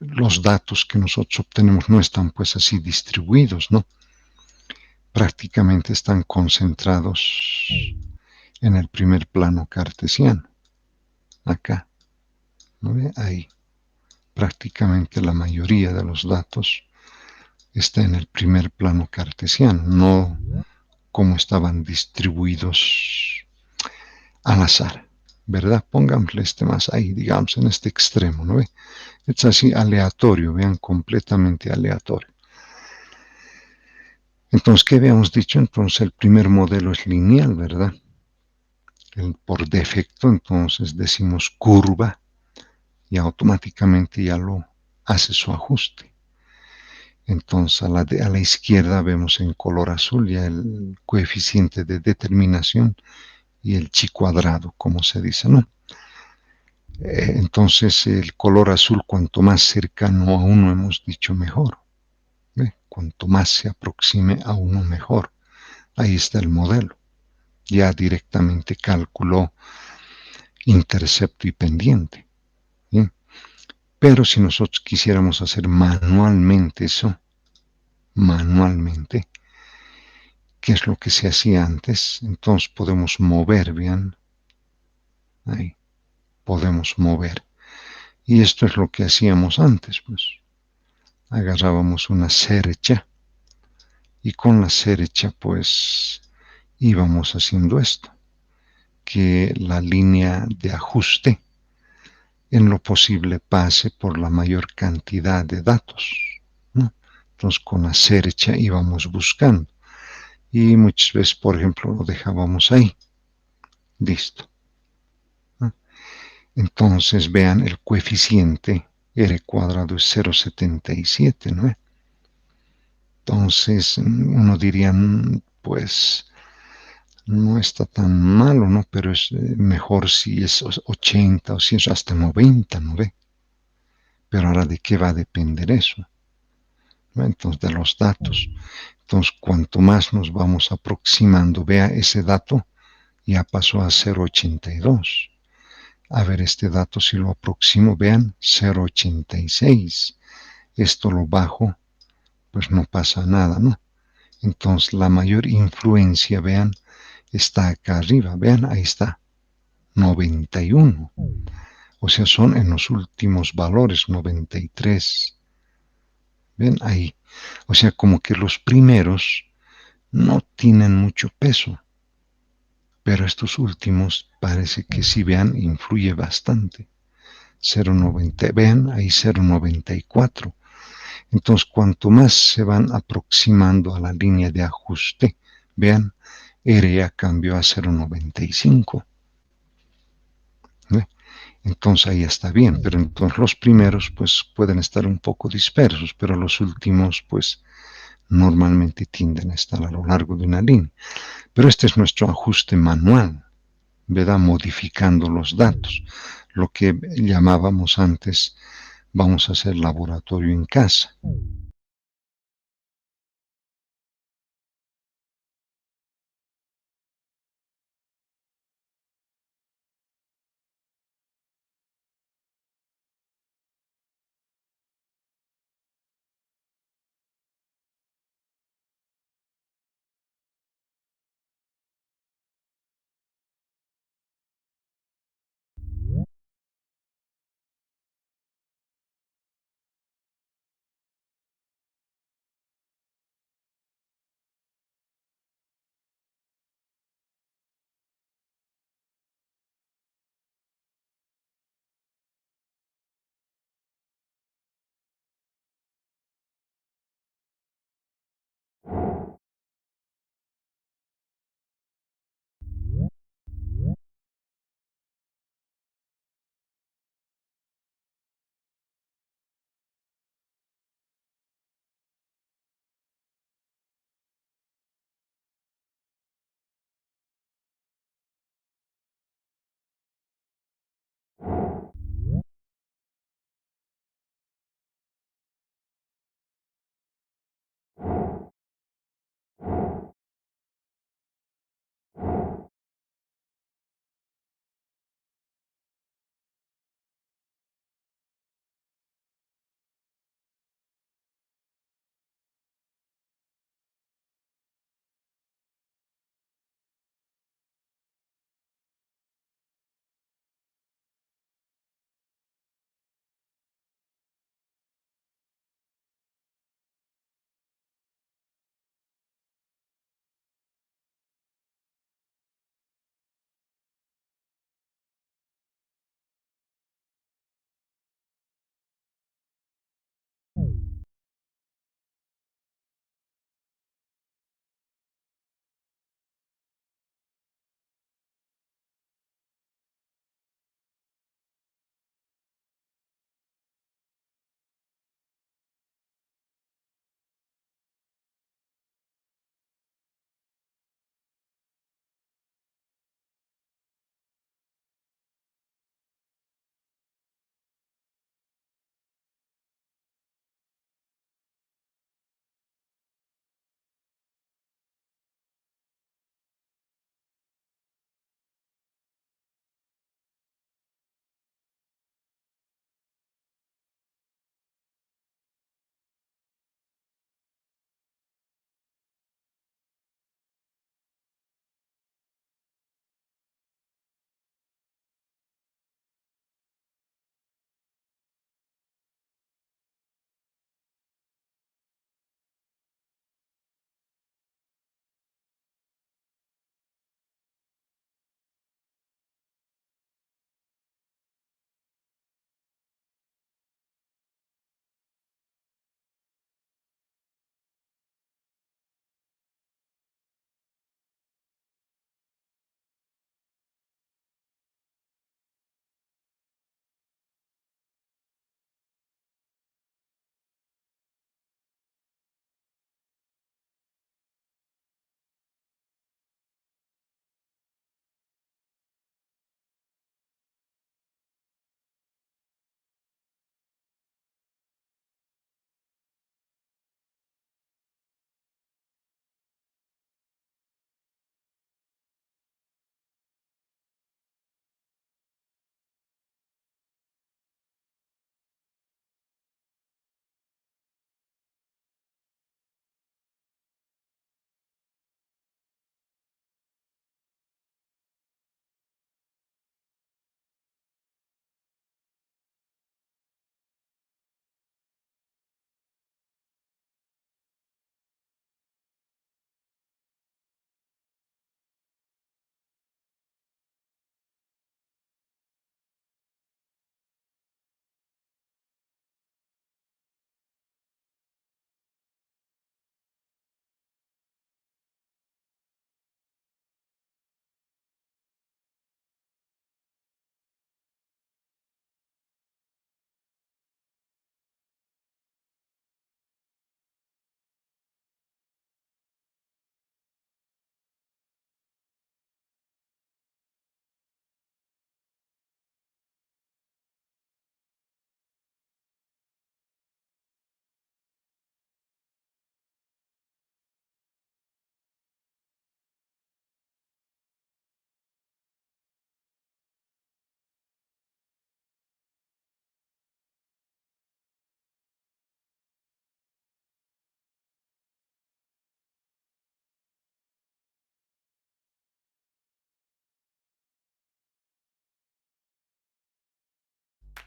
los datos que nosotros obtenemos no están pues así distribuidos, ¿no? Prácticamente están concentrados en el primer plano cartesiano, acá, ¿no ve? Ahí, prácticamente la mayoría de los datos está en el primer plano cartesiano, no como estaban distribuidos al azar, ¿verdad? Pongámosle más ahí, digamos, en este extremo, ¿no ve? Es así aleatorio, vean, completamente aleatorio. Entonces, ¿qué habíamos dicho? Entonces, el primer modelo es lineal, ¿verdad? Por defecto, entonces decimos curva y automáticamente ya lo hace su ajuste. Entonces, a la izquierda vemos en color azul ya el coeficiente de determinación y el chi cuadrado, como se dice, ¿no? Entonces, el color azul, cuanto más cercano a uno, hemos dicho mejor. ¿Ve? Cuanto más se aproxime a uno, mejor. Ahí está el modelo. Ya directamente calculó intercepto y pendiente. Pero si nosotros quisiéramos hacer manualmente eso, manualmente, ¿qué es lo que se hacía antes? Entonces podemos mover, vean, ahí, podemos mover. Y esto es lo que hacíamos antes, pues. Agarrábamos una cercha y con la cercha, pues, íbamos haciendo esto, que la línea de ajuste en lo posible pase por la mayor cantidad de datos, ¿no? Entonces con la cercha íbamos buscando y muchas veces, por ejemplo, lo dejábamos ahí, listo, ¿no? Entonces vean el coeficiente r cuadrado es 0,77, ¿no? Entonces uno diría, pues no está tan malo, ¿no? Pero es mejor si es 80 o si es hasta 90, ¿no ve? Pero ahora, ¿de qué va a depender eso? ¿No? Entonces, de los datos. Entonces, cuanto más nos vamos aproximando, vea ese dato, ya pasó a 0,82. A ver, este dato si lo aproximo, vean, 0,86. Esto lo bajo, pues no pasa nada, ¿no? Entonces, la mayor influencia, vean, está acá arriba, vean, ahí está, 91. O sea, son en los últimos valores, 93. ¿Ven? Ahí. O sea, como que los primeros no tienen mucho peso, pero estos últimos parece que sí, vean, influye bastante. 0,90, vean, ahí 0,94. Entonces, cuanto más se van aproximando a la línea de ajuste, vean, R ya cambió a 0,95. ¿Ve? Entonces ahí está bien, pero entonces los primeros pues pueden estar un poco dispersos, pero los últimos pues normalmente tienden a estar a lo largo de una línea. Pero este es nuestro ajuste manual, ¿verdad? Modificando los datos. Lo que llamábamos antes, vamos a hacer laboratorio en casa.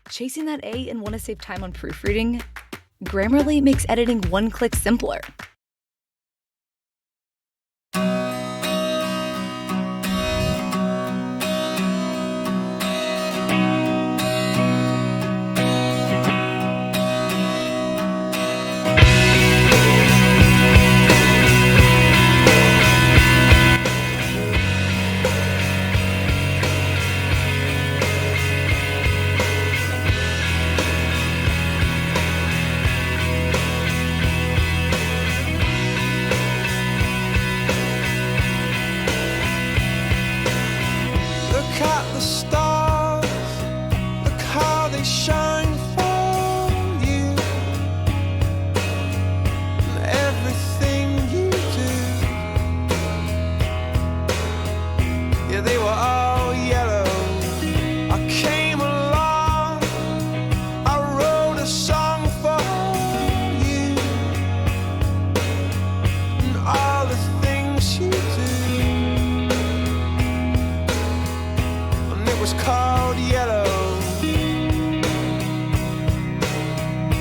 Chasing that A and want to save time on proofreading? Grammarly makes editing one click simpler. Look at the stars, look how they shine for you, and everything you do. Yeah, they were all yellow. I came along, I wrote a song for you, and all the things you do. Was called yellow.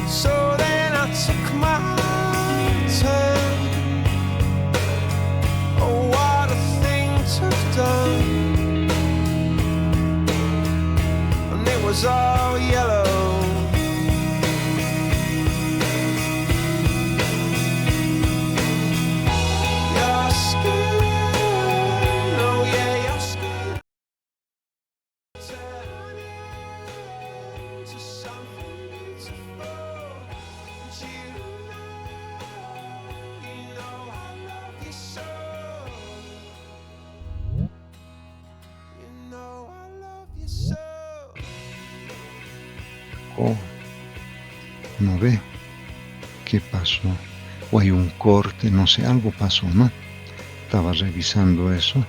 So then I took my turn. Oh, what a thing to have done. And it was all yellow. Your skin, oh yeah, your skin. To something beautiful, and you know I love you so. You know I love you so. Oh, ¿no ve? ¿Qué pasó? O hay un corte, no sé, algo pasó, ¿no? Estaba revisando eso,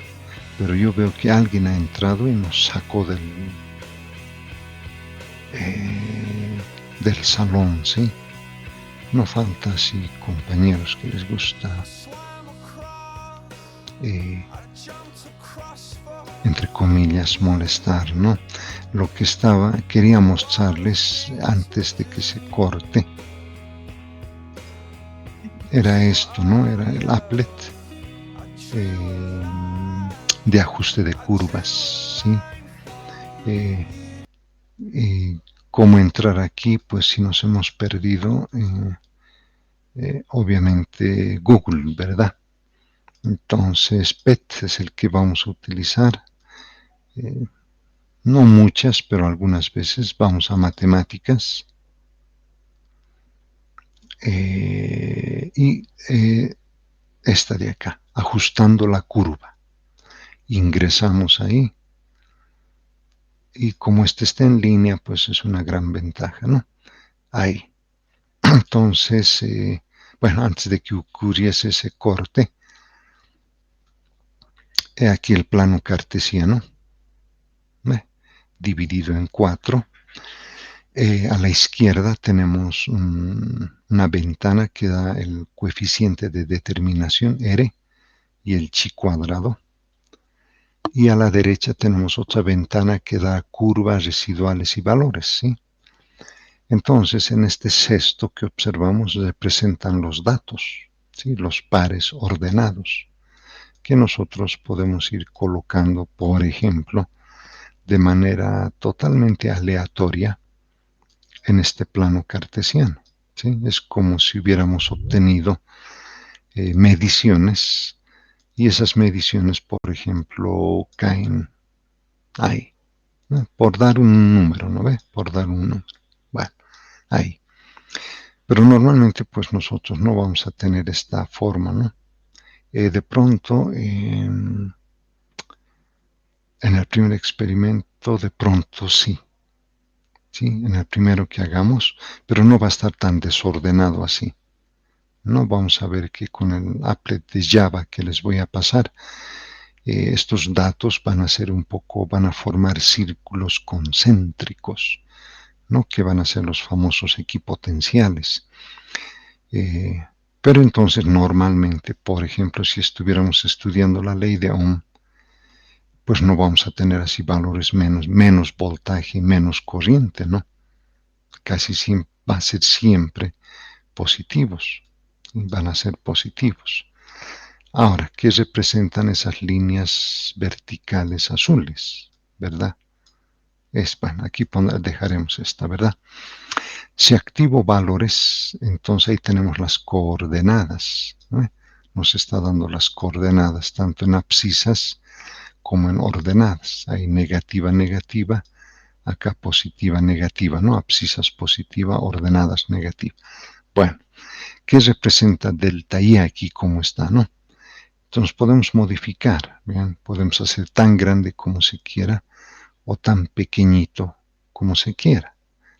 pero yo veo que alguien ha entrado y nos sacó del salón, ¿sí? No falta así compañeros que les gusta, entre comillas, molestar, ¿no? Lo que quería mostrarles antes de que se corte, era esto, ¿no? Era el applet de ajuste de curvas, ¿sí? Cómo entrar aquí, pues si nos hemos perdido, obviamente Google, ¿verdad? Entonces PET es el que vamos a utilizar, no muchas, pero algunas veces vamos a matemáticas, y esta de acá, ajustando la curva, ingresamos ahí, y como este está en línea, pues es una gran ventaja, ¿no? Ahí. Entonces, bueno, antes de que ocurriese ese corte, he aquí el plano cartesiano, dividido en 4. A la izquierda tenemos una ventana que da el coeficiente de determinación R y el chi cuadrado. Y a la derecha tenemos otra ventana que da curvas residuales y valores, ¿sí? Entonces, en este cesto que observamos representan los datos, ¿sí? Los pares ordenados, que nosotros podemos ir colocando, por ejemplo, de manera totalmente aleatoria en este plano cartesiano, ¿sí? Es como si hubiéramos obtenido mediciones, y esas mediciones, por ejemplo, caen ahí, ¿no? Por dar un número, ¿no ve? Por dar un número. Bueno, ahí. Pero normalmente, pues nosotros no vamos a tener esta forma, ¿no? De pronto, en el primer experimento, de pronto sí, ¿sí? En el primero que hagamos, pero no va a estar tan desordenado así. No, vamos a ver que con el applet de Java que les voy a pasar, estos datos van a formar círculos concéntricos, ¿no? Que van a ser los famosos equipotenciales. Pero entonces normalmente, por ejemplo, si estuviéramos estudiando la ley de Ohm, pues no vamos a tener así valores menos voltaje, menos corriente, ¿no? casi siempre, va a ser siempre positivos. Van a ser positivos. Ahora, ¿qué representan esas líneas verticales azules? ¿Verdad? Bueno, aquí dejaremos esta, ¿verdad? Si activo valores, entonces ahí tenemos las coordenadas, ¿no? Nos está dando las coordenadas, tanto en abscisas como en ordenadas. Hay negativa, negativa, acá positiva, negativa, ¿no? Abscisas positiva, ordenadas negativa. Bueno, ¿qué representa delta y aquí como está, no? Entonces podemos modificar, ¿vean? Podemos hacer tan grande como se quiera o tan pequeñito como se quiera.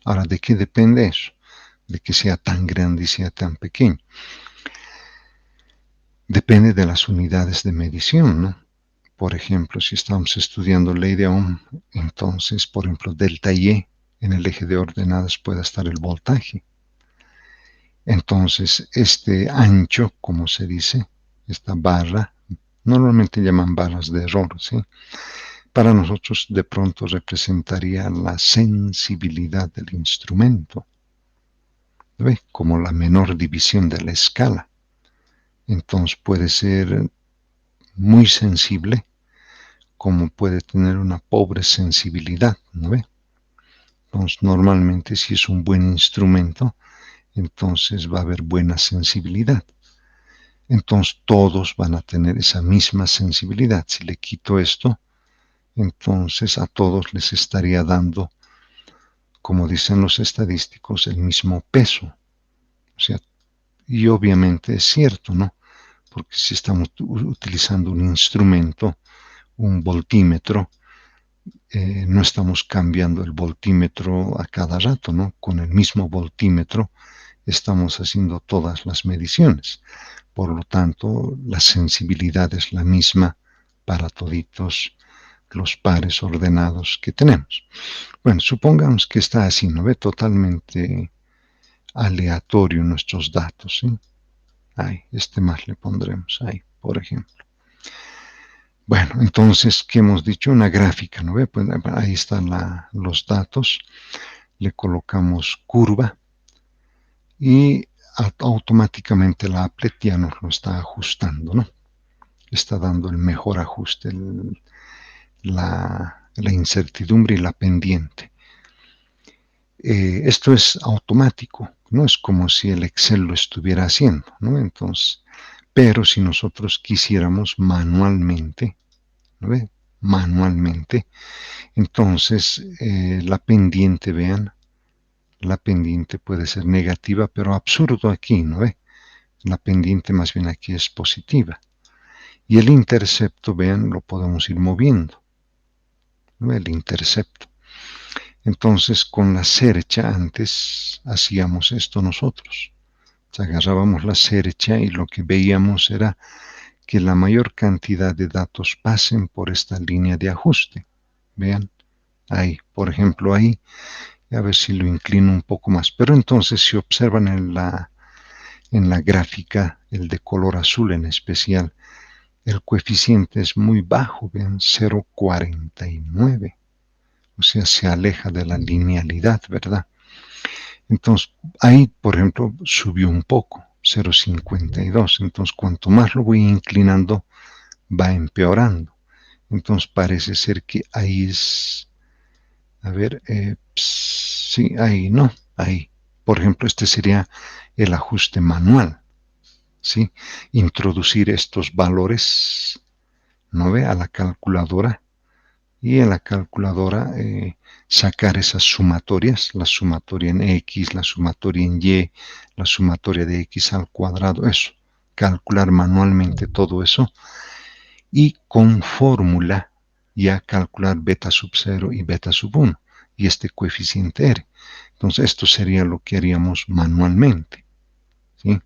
Ahora, ¿de qué depende eso? De que sea tan grande y sea tan pequeño. Depende de las unidades de medición, ¿no? Por ejemplo, si estamos estudiando ley de Ohm, entonces, por ejemplo, delta Y en el eje de ordenadas puede estar el voltaje. Entonces, este ancho, como se dice, esta barra, normalmente llaman barras de error, ¿sí? Para nosotros de pronto representaría la sensibilidad del instrumento, ¿ve? Como la menor división de la escala. Entonces puede ser muy sensible, como puede tener una pobre sensibilidad, ¿no ve? Entonces normalmente si es un buen instrumento, entonces va a haber buena sensibilidad. Entonces todos van a tener esa misma sensibilidad. Si le quito esto, entonces a todos les estaría dando, como dicen los estadísticos, el mismo peso. O sea, y obviamente es cierto, ¿no? Porque si estamos utilizando un instrumento, un voltímetro, no estamos cambiando el voltímetro a cada rato, ¿no? Con el mismo voltímetro estamos haciendo todas las mediciones. Por lo tanto, la sensibilidad es la misma para toditos los pares ordenados que tenemos. Bueno, supongamos que está así, ¿no ve? Totalmente aleatorio nuestros datos, ¿sí? Ahí, este más le pondremos ahí, por ejemplo. Bueno, entonces, ¿qué hemos dicho? Una gráfica, ¿no ve? Pues ahí están los datos, le colocamos curva y automáticamente la applet ya nos lo está ajustando, ¿no? Está dando el mejor ajuste, la incertidumbre y la pendiente. Esto es automático, no es como si el Excel lo estuviera haciendo, ¿no? Entonces, pero si nosotros quisiéramos manualmente, ¿no ve? Manualmente, entonces la pendiente, vean, la pendiente puede ser negativa, pero absurdo aquí, ¿no ve? La pendiente más bien aquí es positiva. Y el intercepto, vean, lo podemos ir moviendo, ¿no ve? El intercepto. Entonces, con la cercha antes hacíamos esto nosotros. Agarrábamos la cercha y lo que veíamos era que la mayor cantidad de datos pasen por esta línea de ajuste. Vean, ahí, por ejemplo, ahí, a ver si lo inclino un poco más. Pero entonces, si observan en la gráfica, el de color azul en especial, el coeficiente es muy bajo, vean, 0,49. O sea, se aleja de la linealidad, ¿verdad? Entonces, ahí, por ejemplo, subió un poco, 0,52. Entonces, cuanto más lo voy inclinando, va empeorando. Entonces, parece ser que ahí es, a ver, sí, ahí, no, ahí. Por ejemplo, este sería el ajuste manual, ¿sí? Introducir estos valores, ¿no ve? A la calculadora y en la calculadora sacar esas sumatorias, la sumatoria en X, la sumatoria en Y, la sumatoria de X al cuadrado, eso, calcular manualmente todo eso y con fórmula ya calcular beta sub 0 y beta sub 1 y este coeficiente R. Entonces esto sería lo que haríamos manualmente, ¿sí?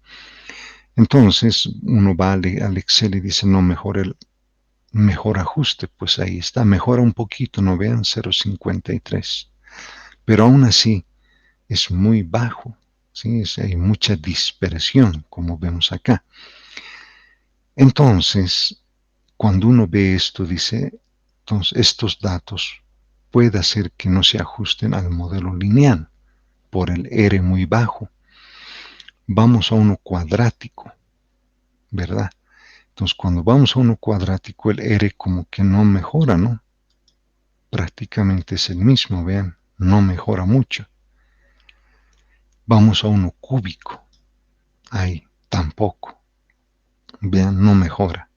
Entonces uno va al Excel y dice, no, mejor ajuste, pues ahí está, mejora un poquito, no vean 0,53, pero aún así es muy bajo, ¿sí? Hay mucha dispersión, como vemos acá. Entonces, cuando uno ve esto, dice, entonces estos datos puede hacer que no se ajusten al modelo lineal, por el R muy bajo. Vamos a uno cuadrático, ¿verdad? Entonces, cuando vamos a uno cuadrático, el R como que no mejora, ¿no? Prácticamente es el mismo, vean, no mejora mucho. Vamos a uno cúbico, ahí tampoco, vean, no mejora,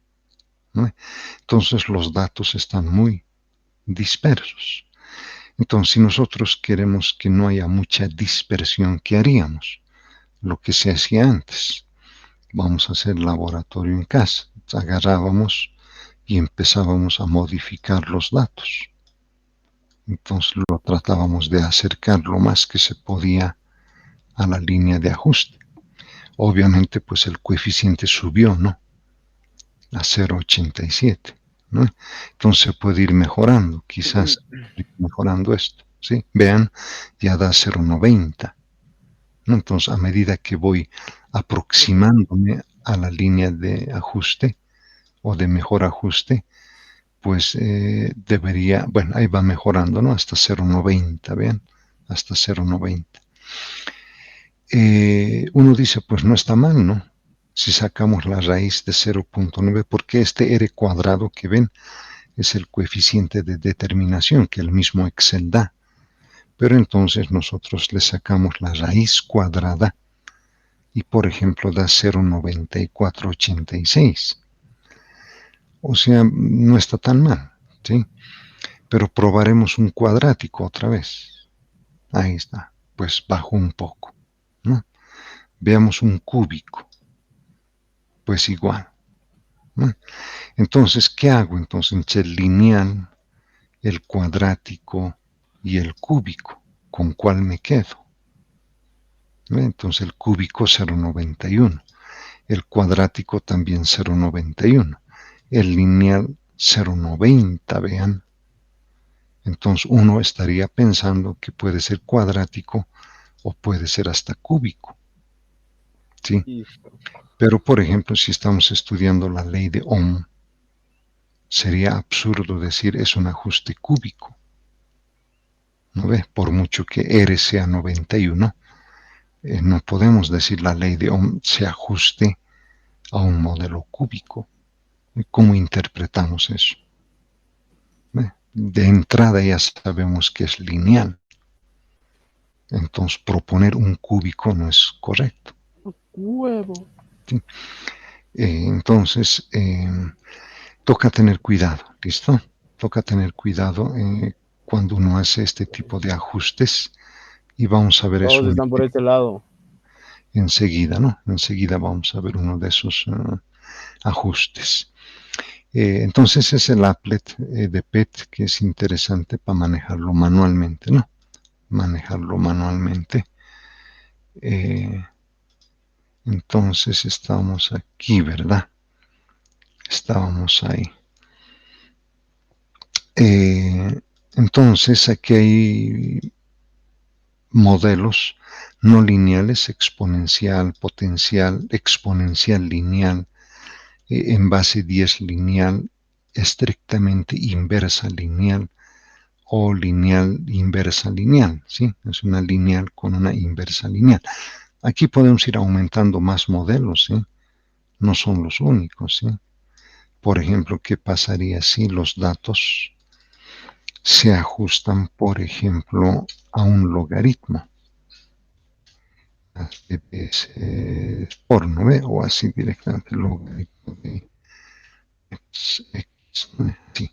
¿no? Entonces, los datos están muy dispersos. Entonces, si nosotros queremos que no haya mucha dispersión, ¿qué haríamos? Lo que se hacía antes. Vamos a hacer laboratorio en casa. Agarrábamos y empezábamos a modificar los datos. Entonces lo tratábamos de acercar lo más que se podía a la línea de ajuste. Obviamente, pues el coeficiente subió, ¿no? A 0,87, ¿no? Entonces se puede ir mejorando, quizás ir mejorando esto, ¿sí? Vean, ya da 0,90, ¿no? Entonces, a medida que voy aproximándome a la línea de ajuste o de mejor ajuste, pues debería, bueno, ahí va mejorando, ¿no? Hasta 0,90, vean, hasta 0,90. Uno dice, pues no está mal, ¿no? Si sacamos la raíz de 0,9, porque este R cuadrado que ven es el coeficiente de determinación que el mismo Excel da. Pero entonces nosotros le sacamos la raíz cuadrada y, por ejemplo, da 0,9486. O sea, no está tan mal, ¿sí? Pero probaremos un cuadrático otra vez. Ahí está, pues bajó un poco, ¿no? Veamos un cúbico, pues igual, ¿no? Entonces, ¿qué hago? Entonces, entre el lineal, el cuadrático y el cúbico, ¿con cuál me quedo? ¿No? Entonces, el cúbico 0,91, el cuadrático también 0,91, el lineal 0,90, vean. Entonces, uno estaría pensando que puede ser cuadrático o puede ser hasta cúbico, ¿sí? Pero, por ejemplo, si estamos estudiando la ley de Ohm, sería absurdo decir es un ajuste cúbico, ¿no ve? Por mucho que R sea 91, no podemos decir la ley de Ohm se ajuste a un modelo cúbico. ¿Cómo interpretamos eso? De entrada ya sabemos que es lineal, entonces proponer un cúbico no es correcto. Huevo. ¿Sí? Entonces, toca tener cuidado, ¿listo? Toca tener cuidado cuando uno hace este tipo de ajustes y vamos a ver eso Todos están por este lado. enseguida, ¿no? Enseguida vamos a ver uno de esos ajustes. Entonces es el applet de PET que es interesante para manejarlo manualmente, ¿no? Manejarlo manualmente. Entonces estamos aquí, ¿verdad? Estábamos ahí. Entonces aquí hay modelos no lineales, exponencial, potencial, exponencial lineal, en base 10 lineal, estrictamente inversa lineal o lineal inversa lineal, ¿sí? Es una lineal con una inversa lineal. Aquí podemos ir aumentando más modelos, ¿sí? No son los únicos, ¿sí? Por ejemplo, ¿qué pasaría si los datos se ajustan, por ejemplo, a un logaritmo? Por, ¿no ve? O así directamente, logaritmo de x, sí.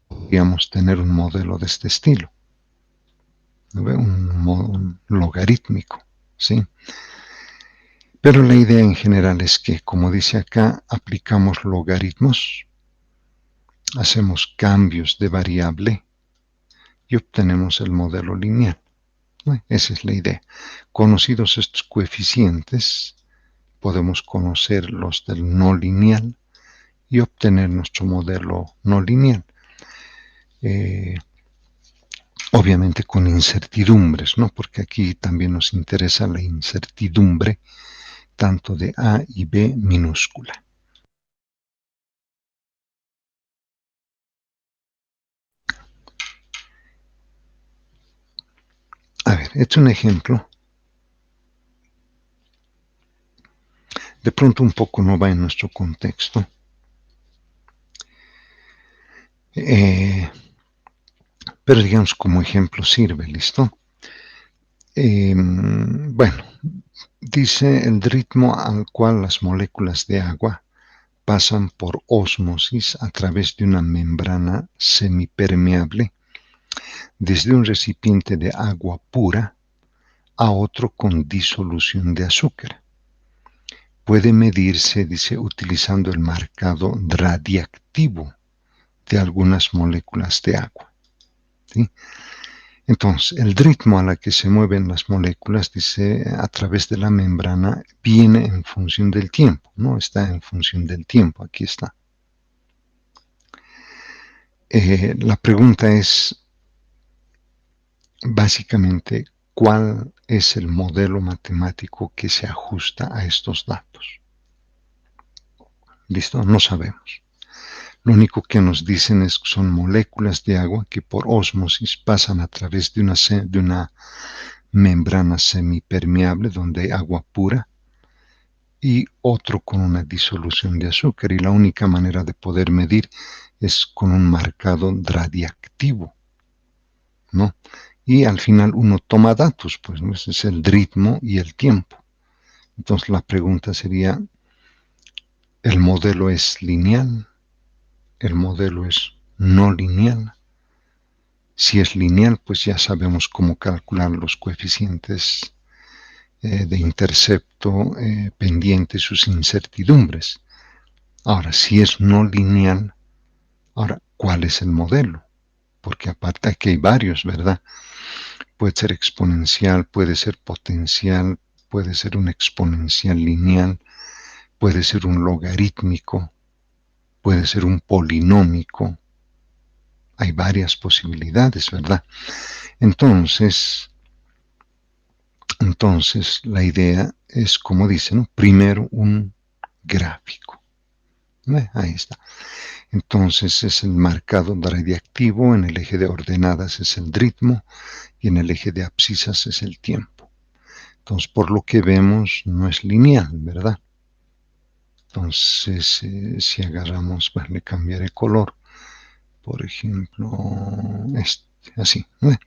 Podríamos tener un modelo de este estilo, ¿no ve? Un logarítmico, ¿sí? Pero la idea en general es que, como dice acá, aplicamos logaritmos, hacemos cambios de variable y obtenemos el modelo lineal. Esa es la idea. Conocidos estos coeficientes, podemos conocer los del no lineal y obtener nuestro modelo no lineal. Obviamente con incertidumbres, ¿no? Porque aquí también nos interesa la incertidumbre tanto de A y B minúscula. A ver, este es un ejemplo. De pronto un poco no va en nuestro contexto. Pero digamos como ejemplo sirve, ¿listo? Bueno, dice el ritmo al cual las moléculas de agua pasan por ósmosis a través de una membrana semipermeable desde un recipiente de agua pura a otro con disolución de azúcar. Puede medirse, dice, utilizando el marcado radiactivo de algunas moléculas de agua. ¿Sí? Entonces, el ritmo a la que se mueven las moléculas, dice, a través de la membrana, viene en función del tiempo, ¿no? Está en función del tiempo, aquí está. La pregunta es, básicamente, ¿cuál es el modelo matemático que se ajusta a estos datos? ¿Listo? No sabemos. Lo único que nos dicen es que son moléculas de agua que por ósmosis pasan a través de una membrana semipermeable donde hay agua pura y otro con una disolución de azúcar. Y la única manera de poder medir es con un marcado radiactivo, ¿no? Y al final uno toma datos, pues, ¿no? Ese es el ritmo y el tiempo. Entonces la pregunta sería, ¿el modelo es lineal? ¿El modelo es no lineal? Si es lineal, pues ya sabemos cómo calcular los coeficientes de intercepto pendiente, sus incertidumbres. Ahora, si es no lineal, ahora, ¿cuál es el modelo? Porque aparte aquí hay varios, ¿verdad? Puede ser exponencial, puede ser potencial, puede ser un exponencial lineal, puede ser un logarítmico, puede ser un polinómico. Hay varias posibilidades, ¿verdad? Entonces la idea es, como dice, ¿no? Primero un gráfico. Ahí está. Entonces es el marcado radiactivo, en el eje de ordenadas es el ritmo y en el eje de abscisas es el tiempo. Entonces, por lo que vemos, no es lineal, ¿verdad? Entonces, si agarramos, bueno, le cambiaré color, por ejemplo, así, ¿no?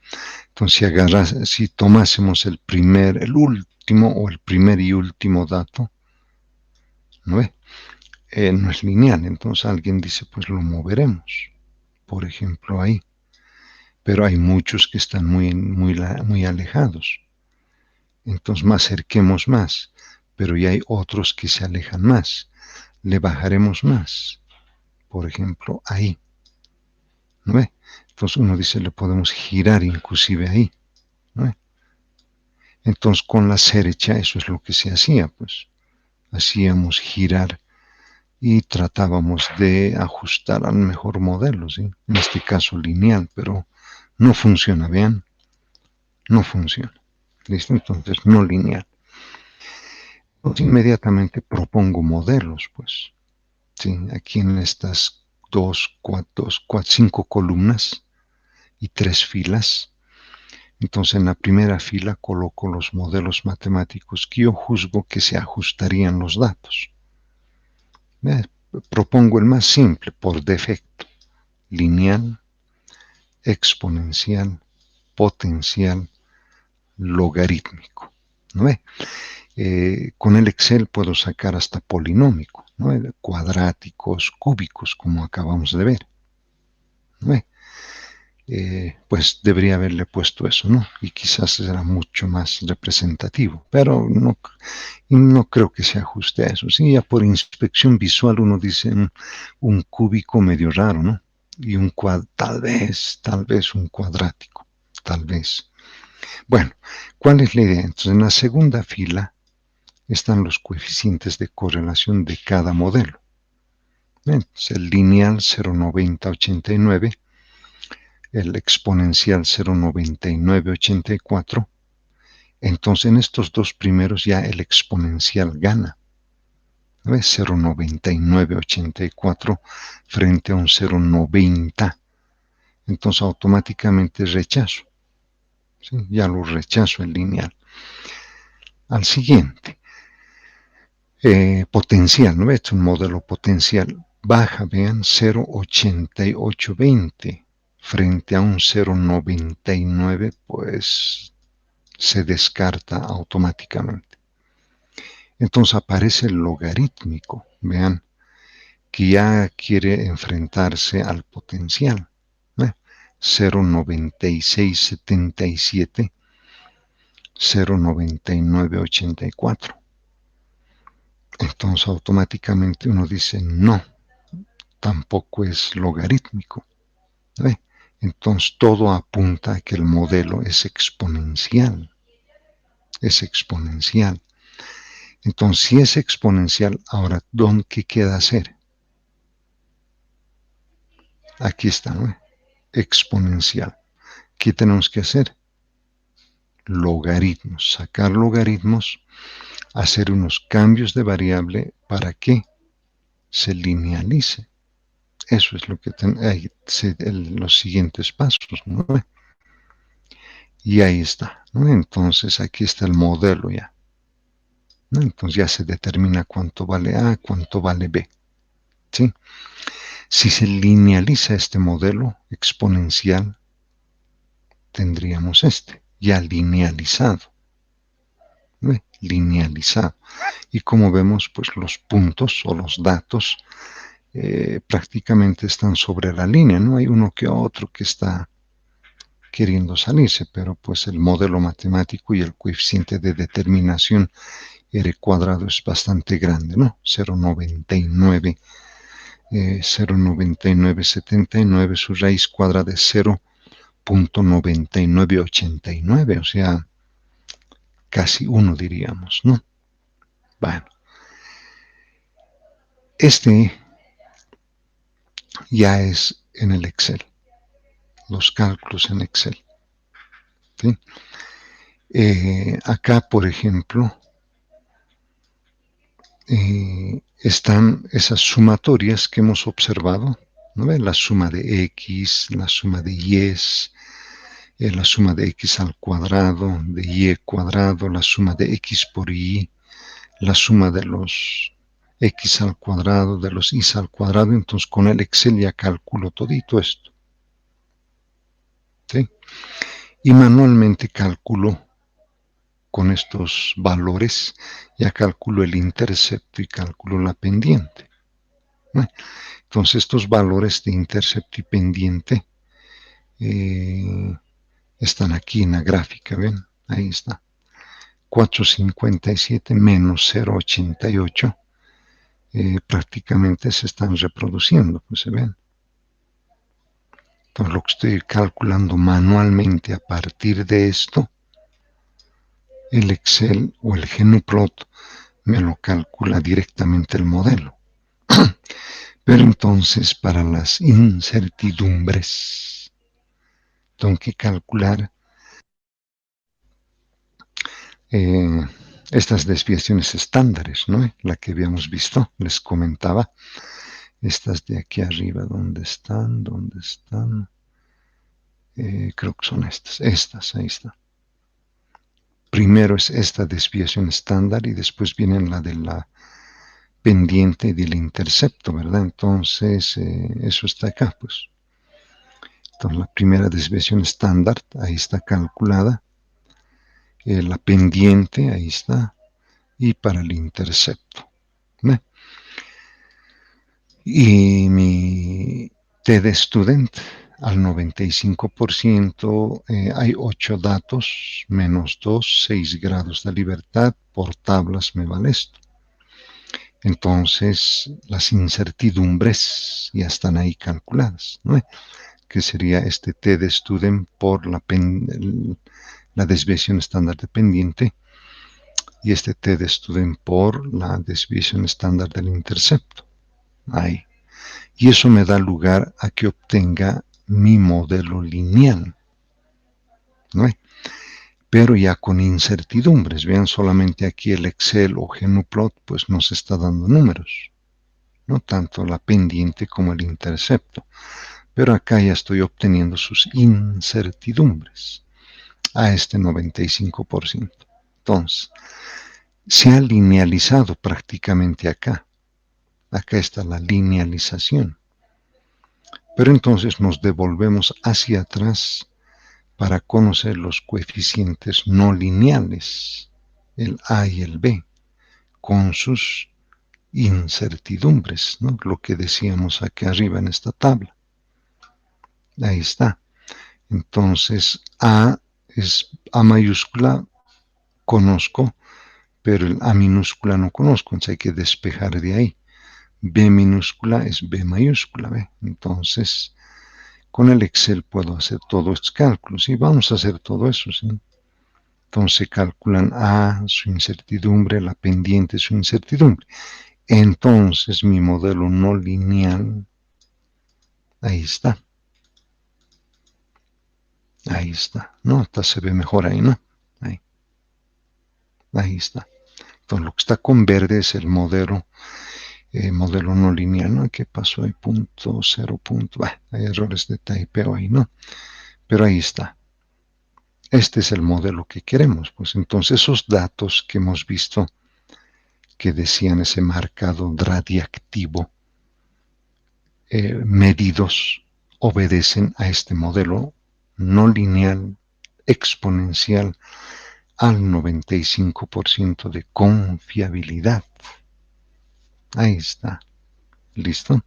Entonces, si tomásemos el último o el primer y último dato, ¿no ve? No es lineal, entonces alguien dice, pues lo moveremos, por ejemplo, ahí. Pero hay muchos que están muy alejados. Entonces, más acerquemos más, pero ya hay otros que se alejan más. Le bajaremos más, por ejemplo, ahí. ¿No ve? Entonces uno dice, le podemos girar inclusive ahí. ¿No ve? Entonces con la cerecha eso es lo que se hacía, pues. Hacíamos girar y tratábamos de ajustar al mejor modelo, ¿sí? En este caso lineal, pero no funciona, vean. No funciona. ¿Listo? Entonces no lineal. Entonces inmediatamente propongo modelos, pues. ¿Sí? Aquí en estas cinco columnas y 3 filas. Entonces en la primera fila coloco los modelos matemáticos que yo juzgo que se ajustarían los datos. Propongo el más simple por defecto: lineal, exponencial, potencial, logarítmico. ¿No ve? Con el Excel puedo sacar hasta polinómico, ¿no? Cuadráticos, cúbicos, como acabamos de ver. ¿No ve? Pues debería haberle puesto eso, ¿no? Y quizás será mucho más representativo, pero no creo que se ajuste a eso. Sí, ya por inspección visual uno dice un cúbico medio raro, ¿no? Y tal vez un cuadrático, tal vez. Bueno, ¿cuál es la idea? Entonces, en la segunda fila están los coeficientes de correlación de cada modelo. Entonces, el lineal 0,9089, el exponencial 0,9984. Entonces en estos dos primeros ya el exponencial gana. 0,9984 frente a un 0,90. Entonces automáticamente rechazo. ¿sí? Ya lo rechazo el lineal. Al siguiente, potencial, ¿no? Este es un modelo potencial. Baja, vean, 0,8820 frente a un 0,99, pues se descarta automáticamente. Entonces aparece el logarítmico, vean, que ya quiere enfrentarse al potencial. 0,9677, 0,9984. Entonces automáticamente uno dice no, tampoco es logarítmico. ¿Ve? Entonces todo apunta a que el modelo es exponencial. Es exponencial. Entonces, si es exponencial, ahora, ¿qué queda hacer? Aquí está, ¿no? Exponencial. ¿Qué tenemos que hacer? Logaritmos. Sacar logaritmos, hacer unos cambios de variable para que se linealice. Eso es lo que los siguientes pasos, ¿no? Y ahí está, ¿no? Entonces aquí está el modelo ya, ¿no? Entonces ya se determina cuánto vale A, cuánto vale B, ¿sí? Si se linealiza este modelo exponencial, tendríamos este, ya linealizado, ¿no? Linealizado. Y como vemos, pues los puntos o los datos prácticamente están sobre la línea, ¿no? Hay uno que otro que está queriendo salirse, pero pues el modelo matemático y el coeficiente de determinación R cuadrado es bastante grande, ¿no? 0,9979, su raíz cuadrada es 0,9989, o sea, casi 1 diríamos, ¿no? Bueno, este ya es en el Excel, los cálculos en Excel, ¿sí? Acá, por ejemplo, están esas sumatorias que hemos observado, ¿no ven? La suma de x, la suma de y, la suma de x al cuadrado, de y cuadrado, la suma de x por y, la suma de los x al cuadrado, de los y al cuadrado. Entonces con el Excel ya calculo todito esto, ¿sí? Y manualmente calculo con estos valores, ya calculo el intercepto y calculo la pendiente. Entonces estos valores de intercepto y pendiente están aquí en la gráfica, ¿ven? Ahí está. 457 menos 0,88 prácticamente se están reproduciendo, pues se ven. Entonces lo que estoy calculando manualmente a partir de esto, el Excel o el GnuPlot me lo calcula directamente el modelo. Pero entonces para las incertidumbres tengo que calcular estas desviaciones estándares, ¿no? La que habíamos visto, les comentaba. Estas de aquí arriba, ¿dónde están? ¿Dónde están? Creo que son estas, ahí está. Primero es esta desviación estándar y después viene la de la pendiente y del intercepto, ¿verdad? Entonces, eso está acá, pues. Entonces, la primera desviación estándar, ahí está calculada. La pendiente, ahí está. Y para el intercepto, ¿ve? Y mi TD Student al 95%, hay 8 datos, menos 2, 6 grados de libertad, por tablas me vale esto. Entonces, las incertidumbres ya están ahí calculadas, ¿no? Que sería este TD Student por la desviación estándar dependiente y este TD Student por la desviación estándar del intercepto. Ahí. Y eso me da lugar a que obtenga mi modelo lineal, ¿no? Pero ya con incertidumbres. Vean, solamente aquí el Excel o GnuPlot pues nos está dando números, ¿no? Tanto la pendiente como el intercepto. Pero acá ya estoy obteniendo sus incertidumbres. a este 95%. Entonces, se ha linealizado prácticamente acá. Acá está la linealización. Pero entonces nos devolvemos hacia atrás para conocer los coeficientes no lineales, el A y el B, con sus incertidumbres, ¿no? Lo que decíamos aquí arriba en esta tabla. Ahí está. Entonces, A es A mayúscula, conozco, pero el A minúscula no conozco, entonces hay que despejar de ahí. B minúscula es B mayúscula, ¿ve? Entonces, con el Excel puedo hacer todos estos cálculos y vamos a hacer todo eso, ¿sí? Entonces calculan A, su incertidumbre, la pendiente, su incertidumbre. Entonces mi modelo no lineal, ahí está. Ahí está, ¿no? Hasta se ve mejor ahí, ¿no? Ahí está. Entonces lo que está con verde es el modelo no lineal, ¿no? ¿Qué pasó ahí? Punto, cero punto. Hay errores de typeo ahí, ¿no? Pero ahí está. Este es el modelo que queremos. Pues entonces esos datos que hemos visto que decían ese marcado radiactivo medidos obedecen a este modelo no lineal exponencial al 95% de confiabilidad. Ahí está. ¿Listo?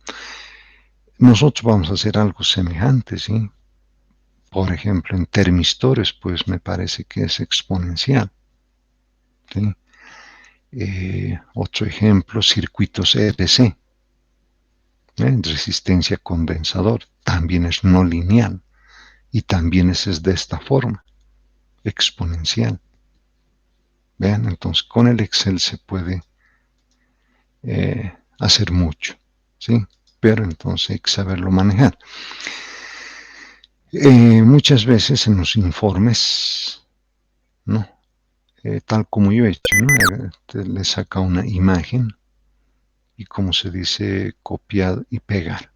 Nosotros vamos a hacer algo semejante, ¿sí? Por ejemplo, en termistores, pues me parece que es exponencial. ¿Sí? Otro ejemplo, circuitos EPC. Resistencia condensador, también es no lineal y también es de esta forma, exponencial. Vean, entonces con el Excel se puede hacer mucho, ¿sí? Pero entonces hay que saberlo manejar. Muchas veces en los informes, ¿no? Tal como yo he hecho, ¿no? Le saca una imagen y como se dice, copiar y pegar.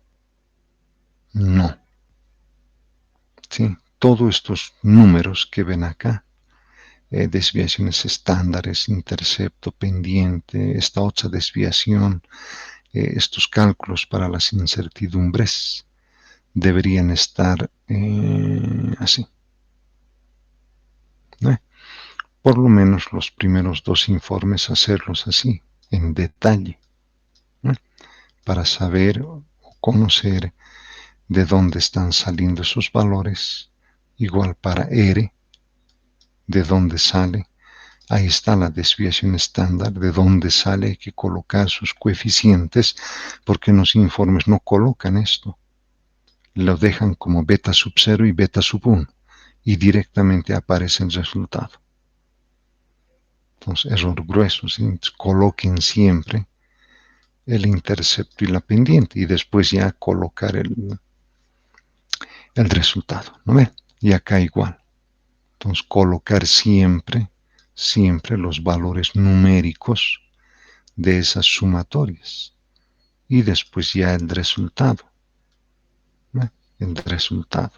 No. ¿Sí? Todos estos números que ven acá, desviaciones estándares, intercepto, pendiente, esta otra desviación, estos cálculos para las incertidumbres deberían estar así. ¿No? Por lo menos los primeros dos informes hacerlos así, en detalle, ¿no? Para saber o conocer de dónde están saliendo esos valores, igual para R, de dónde sale. Ahí está la desviación estándar, de dónde sale, hay que colocar sus coeficientes, porque en los informes no colocan esto. Lo dejan como beta sub 0 y beta sub 1, y directamente aparece el resultado. Entonces, error grueso, ¿sí? Entonces, coloquen siempre el intercepto y la pendiente, y después ya colocar el resultado, ¿no ven? Y acá igual. Entonces, colocar siempre los valores numéricos de esas sumatorias y después ya el resultado, ¿no? El resultado.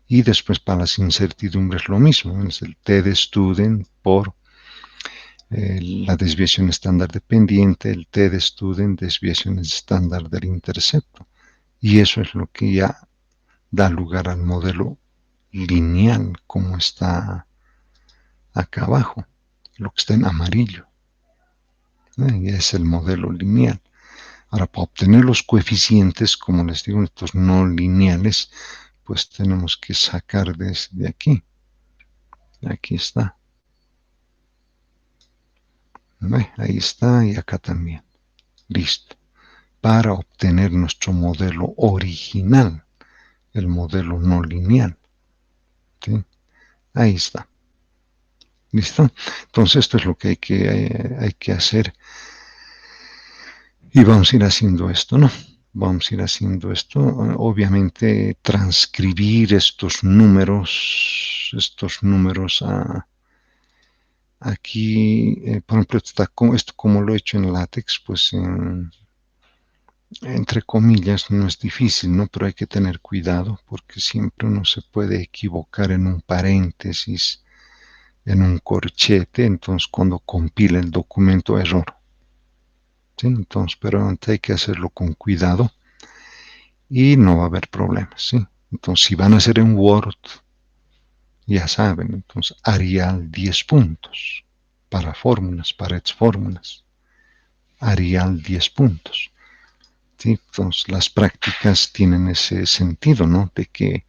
Y después para las incertidumbres lo mismo, es el T de student por la desviación estándar de pendiente, el T de student, desviación estándar del intercepto. Y eso es lo que ya da lugar al modelo lineal, como está acá abajo, lo que está en amarillo. Y es el modelo lineal. Ahora, para obtener los coeficientes, como les digo, estos no lineales, pues tenemos que sacar desde aquí. Aquí está. Ahí está y acá también. Listo. Para obtener nuestro modelo original, el modelo no lineal. ¿Sí? Ahí está. ¿Listo? Entonces esto es lo que hay que hacer. Y vamos a ir haciendo esto, ¿no? Vamos a ir haciendo esto. Obviamente transcribir estos números aquí, por ejemplo, esto como lo he hecho en LaTeX, pues entre comillas, no es difícil, ¿no? Pero hay que tener cuidado porque siempre uno se puede equivocar en un paréntesis, en un corchete, entonces cuando compila el documento, error. ¿Sí? Entonces, pero hay que hacerlo con cuidado y no va a haber problemas, ¿sí? Entonces, si van a hacer en Word, ya saben, entonces Arial 10 puntos para fórmulas, para fórmulas. Arial 10 puntos. ¿Sí? Entonces, las prácticas tienen ese sentido, ¿no? De que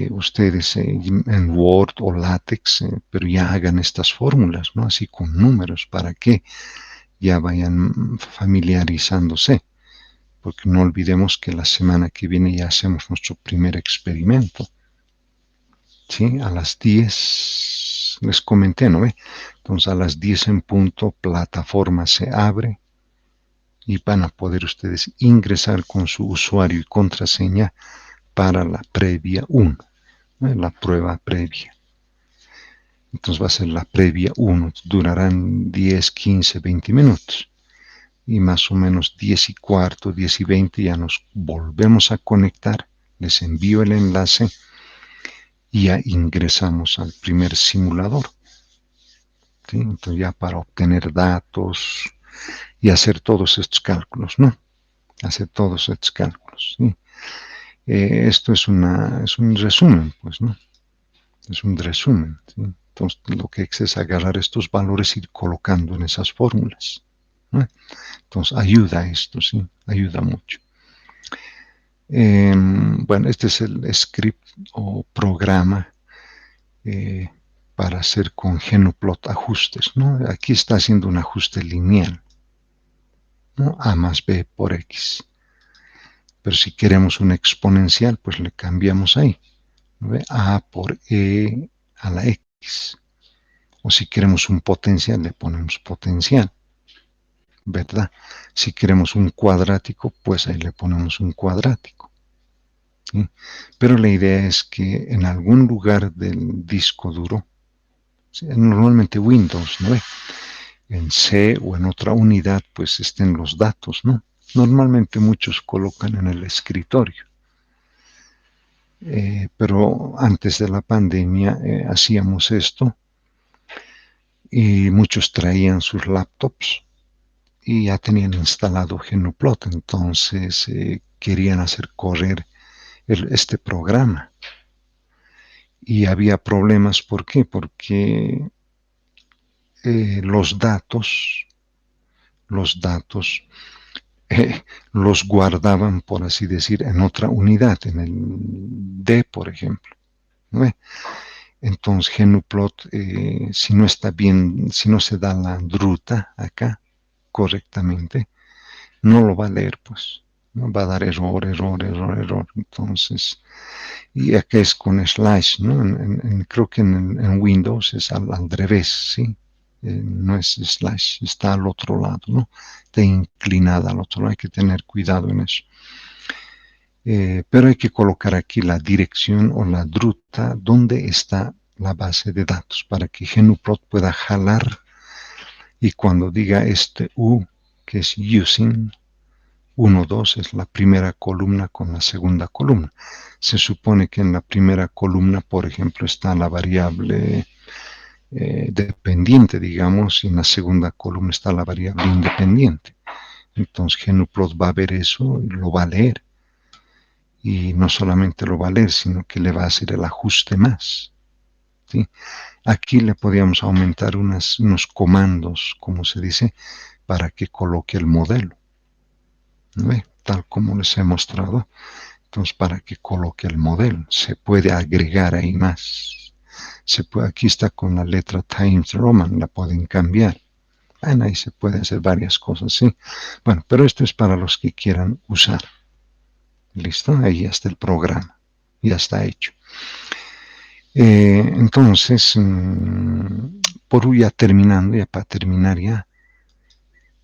ustedes en Word o LaTeX, pero ya hagan estas fórmulas, ¿no? Así con números, para que ya vayan familiarizándose. Porque no olvidemos que la semana que viene ya hacemos nuestro primer experimento. ¿Sí? A las 10 les comenté, ¿no? Entonces a las 10 en punto, plataforma se abre y van a poder ustedes ingresar con su usuario y contraseña para la previa 1, ¿no? La prueba previa. Entonces va a ser la previa 1, durarán 10, 15, 20 minutos. Y más o menos 10 y cuarto, 10 y 20 ya nos volvemos a conectar, les envío el enlace y ya ingresamos al primer simulador. ¿Sí? Entonces ya para obtener datos y hacer todos estos cálculos, ¿no? Hacer todos estos cálculos. ¿Sí? Esto es un resumen, pues, ¿no? Es un resumen. ¿Sí? Entonces lo que es agarrar estos valores y ir colocando en esas fórmulas, ¿no? Entonces ayuda esto, ¿sí? Ayuda mucho. Bueno, este es el script o programa para hacer con Genoplot ajustes, ¿no? Aquí está haciendo un ajuste lineal, ¿no? A más B por X. Pero si queremos un exponencial, pues le cambiamos ahí, ¿no? A por E a la X. O si queremos un potencial, le ponemos potencial, ¿verdad? Si queremos un cuadrático, pues ahí le ponemos un cuadrático. ¿Sí? Pero la idea es que en algún lugar del disco duro, ¿sí? Normalmente Windows, ¿no? En C o en otra unidad, pues estén los datos, ¿no? Normalmente muchos colocan en el escritorio. Pero antes de la pandemia hacíamos esto y muchos traían sus laptops y ya tenían instalado Genoplot, entonces querían hacer correr este programa. Y había problemas, ¿por qué? Porque los datos los guardaban, por así decir, en otra unidad, en el D, por ejemplo, ¿no? Entonces Genoplot, si no está bien, si no se da la druta acá correctamente, no lo va a leer, pues, ¿no? Va a dar error, error, error, error. Entonces, y acá es con slash, ¿no? Creo que en Windows es al revés, ¿sí? No es slash, está al otro lado, ¿no? Está inclinada al otro lado, hay que tener cuidado en eso. Pero hay que colocar aquí la dirección o la druta donde está la base de datos para que Genoplot pueda jalar y cuando diga este U, que es using, 1, 2 es la primera columna con la segunda columna. Se supone que en la primera columna, por ejemplo, está la variable dependiente, digamos, y en la segunda columna está la variable independiente. Entonces Genoplot va a ver eso y lo va a leer. Y no solamente lo va a leer, sino que le va a hacer el ajuste más. ¿Sí? Aquí le podríamos aumentar unos comandos, como se dice, para que coloque el modelo, ¿no? Tal como les he mostrado. Entonces, para que coloque el modelo, se puede agregar ahí más. Aquí está con la letra Times Roman, la pueden cambiar. Bueno, ahí se puede hacer varias cosas, ¿sí? Bueno, pero esto es para los que quieran usar. ¿Listo? Ahí ya está el programa. Ya está hecho. Entonces, por ya terminando, ya para terminar ya,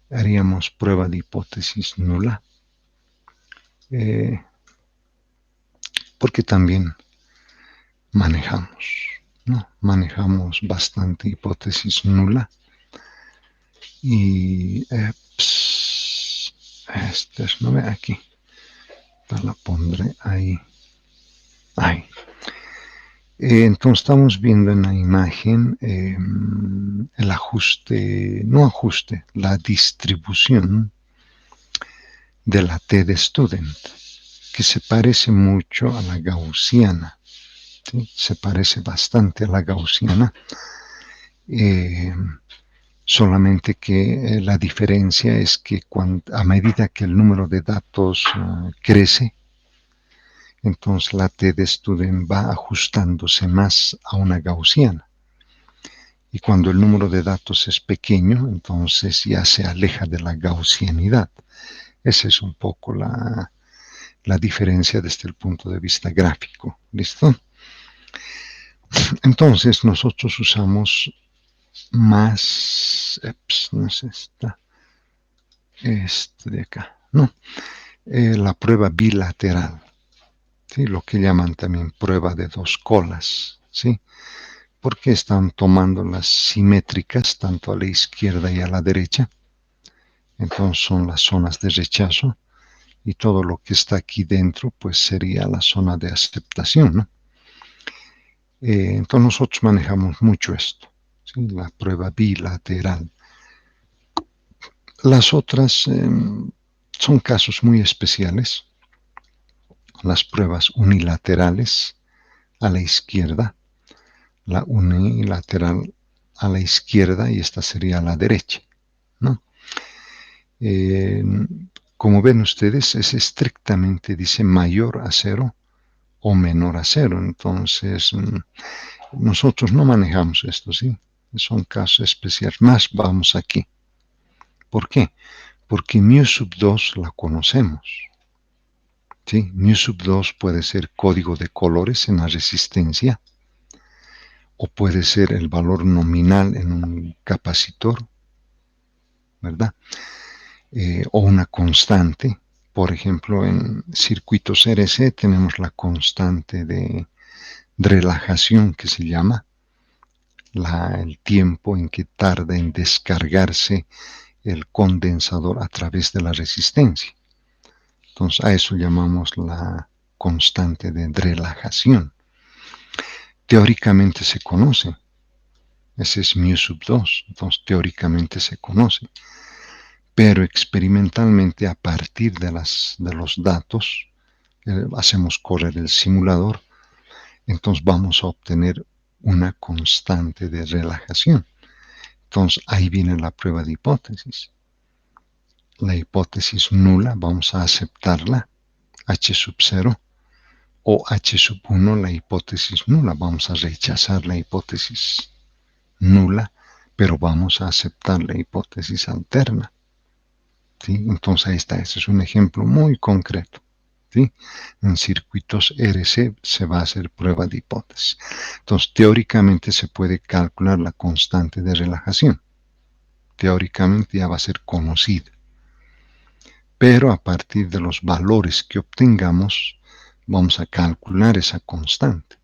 haríamos prueba de hipótesis nula. Porque también manejamos, ¿no? Manejamos bastante hipótesis nula. Y no ve aquí. La pondré ahí. Ahí. Entonces estamos viendo en la imagen el ajuste, no ajuste, la distribución de la T de student, que se parece mucho a la gaussiana, ¿sí? Se parece bastante a la gaussiana, solamente que la diferencia es que a medida que el número de datos crece, entonces la T de student va ajustándose más a una gaussiana. Y cuando el número de datos es pequeño, entonces ya se aleja de la gaussianidad. Esa es un poco la diferencia desde el punto de vista gráfico. ¿Listo? Entonces nosotros usamos más, no sé, está este de acá, no, la prueba bilateral, ¿sí? Lo que llaman también prueba de dos colas, ¿sí? Porque están tomando las simétricas tanto a la izquierda y a la derecha. Entonces son las zonas de rechazo y todo lo que está aquí dentro pues sería la zona de aceptación, ¿no? Entonces nosotros manejamos mucho esto, ¿sí? La prueba bilateral. Las otras son casos muy especiales. Las pruebas unilaterales a la izquierda, la unilateral a la izquierda y esta sería a la derecha, ¿no? Como ven ustedes, es estrictamente, dice, mayor a 0 o menor a 0. Entonces, nosotros no manejamos esto, ¿sí? Son casos especiales. Más vamos aquí. ¿Por qué? Porque mu sub 2 la conocemos. ¿Sí? Mu sub 2 puede ser código de colores en la resistencia, o puede ser el valor nominal en un capacitor, ¿verdad? O una constante. Por ejemplo, en circuitos RC tenemos la constante de relajación que se llama, el tiempo en que tarda en descargarse el condensador a través de la resistencia. Entonces a eso llamamos la constante de relajación. Teóricamente se conoce. Ese es mu sub 2. Entonces teóricamente se conoce. Pero experimentalmente a partir de los datos, hacemos correr el simulador, entonces vamos a obtener una constante de relajación. Entonces ahí viene la prueba de hipótesis. La hipótesis nula vamos a aceptarla, H sub 0, o H sub 1, la hipótesis nula. Vamos a rechazar la hipótesis nula, pero vamos a aceptar la hipótesis alterna. ¿Sí? Entonces ahí está, ese es un ejemplo muy concreto. ¿Sí? En circuitos RC se va a hacer prueba de hipótesis. Entonces teóricamente se puede calcular la constante de relajación. Teóricamente ya va a ser conocida. Pero a partir de los valores que obtengamos, vamos a calcular esa constante.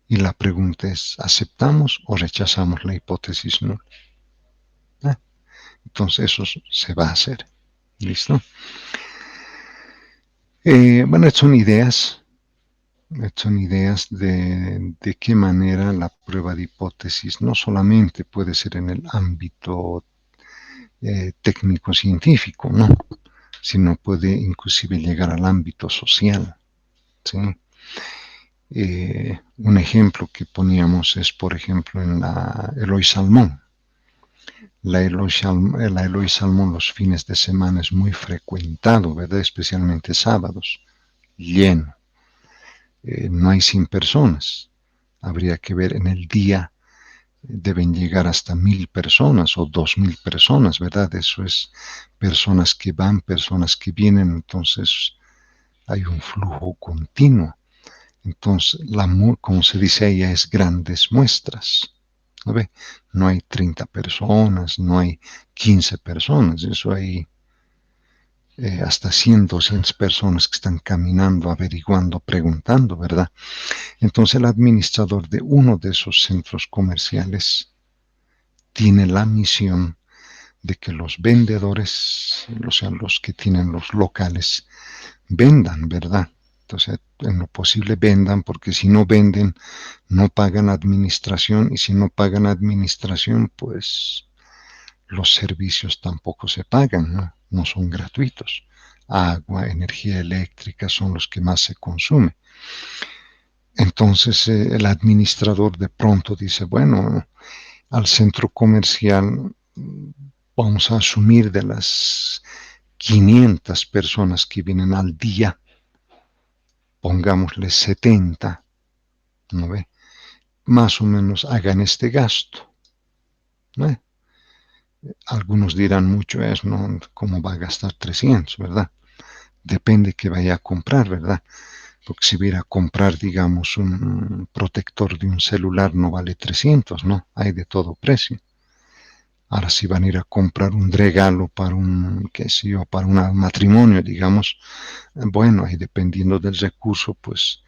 Y la pregunta es, ¿aceptamos o rechazamos la hipótesis nula? Entonces eso se va a hacer. ¿Listo? Bueno, son ideas de qué manera la prueba de hipótesis no solamente puede ser en el ámbito técnico-científico, ¿no? Sino puede inclusive llegar al ámbito social, ¿sí? Un ejemplo que poníamos es, por ejemplo, en la Eloy Salmón. La Eloy Salmón los fines de semana es muy frecuentado, ¿verdad? Especialmente sábados, lleno. No hay 100 personas. Habría que ver en el día, deben llegar hasta 1000 personas o 2000 personas, ¿verdad? Eso es personas que van, personas que vienen, entonces hay un flujo continuo. Entonces, como se dice ahí, es grandes muestras. ¿No ve? No hay 30 personas, no hay 15 personas, eso hay hasta 100, 200 personas que están caminando, averiguando, preguntando, ¿verdad? Entonces el administrador de uno de esos centros comerciales tiene la misión de que los vendedores, o sea, los que tienen los locales, vendan, ¿verdad? Entonces, en lo posible vendan, porque si no venden, no pagan administración, y si no pagan administración, pues los servicios tampoco se pagan, ¿no? No son gratuitos. Agua, energía eléctrica son los que más se consume. Entonces el administrador de pronto dice, bueno, al centro comercial vamos a asumir de las 500 personas que vienen al día, pongámosle 70, ¿no ve? Más o menos hagan este gasto, ¿no? Algunos dirán mucho es, ¿no? ¿Cómo va a gastar 300, verdad? Depende que vaya a comprar, ¿verdad? Porque si viera a comprar, digamos, un protector de un celular no vale 300, ¿no? Hay de todo precio. Ahora si van a ir a comprar un regalo para un, qué sé yo, para un matrimonio, digamos, bueno, ahí dependiendo del recurso, pues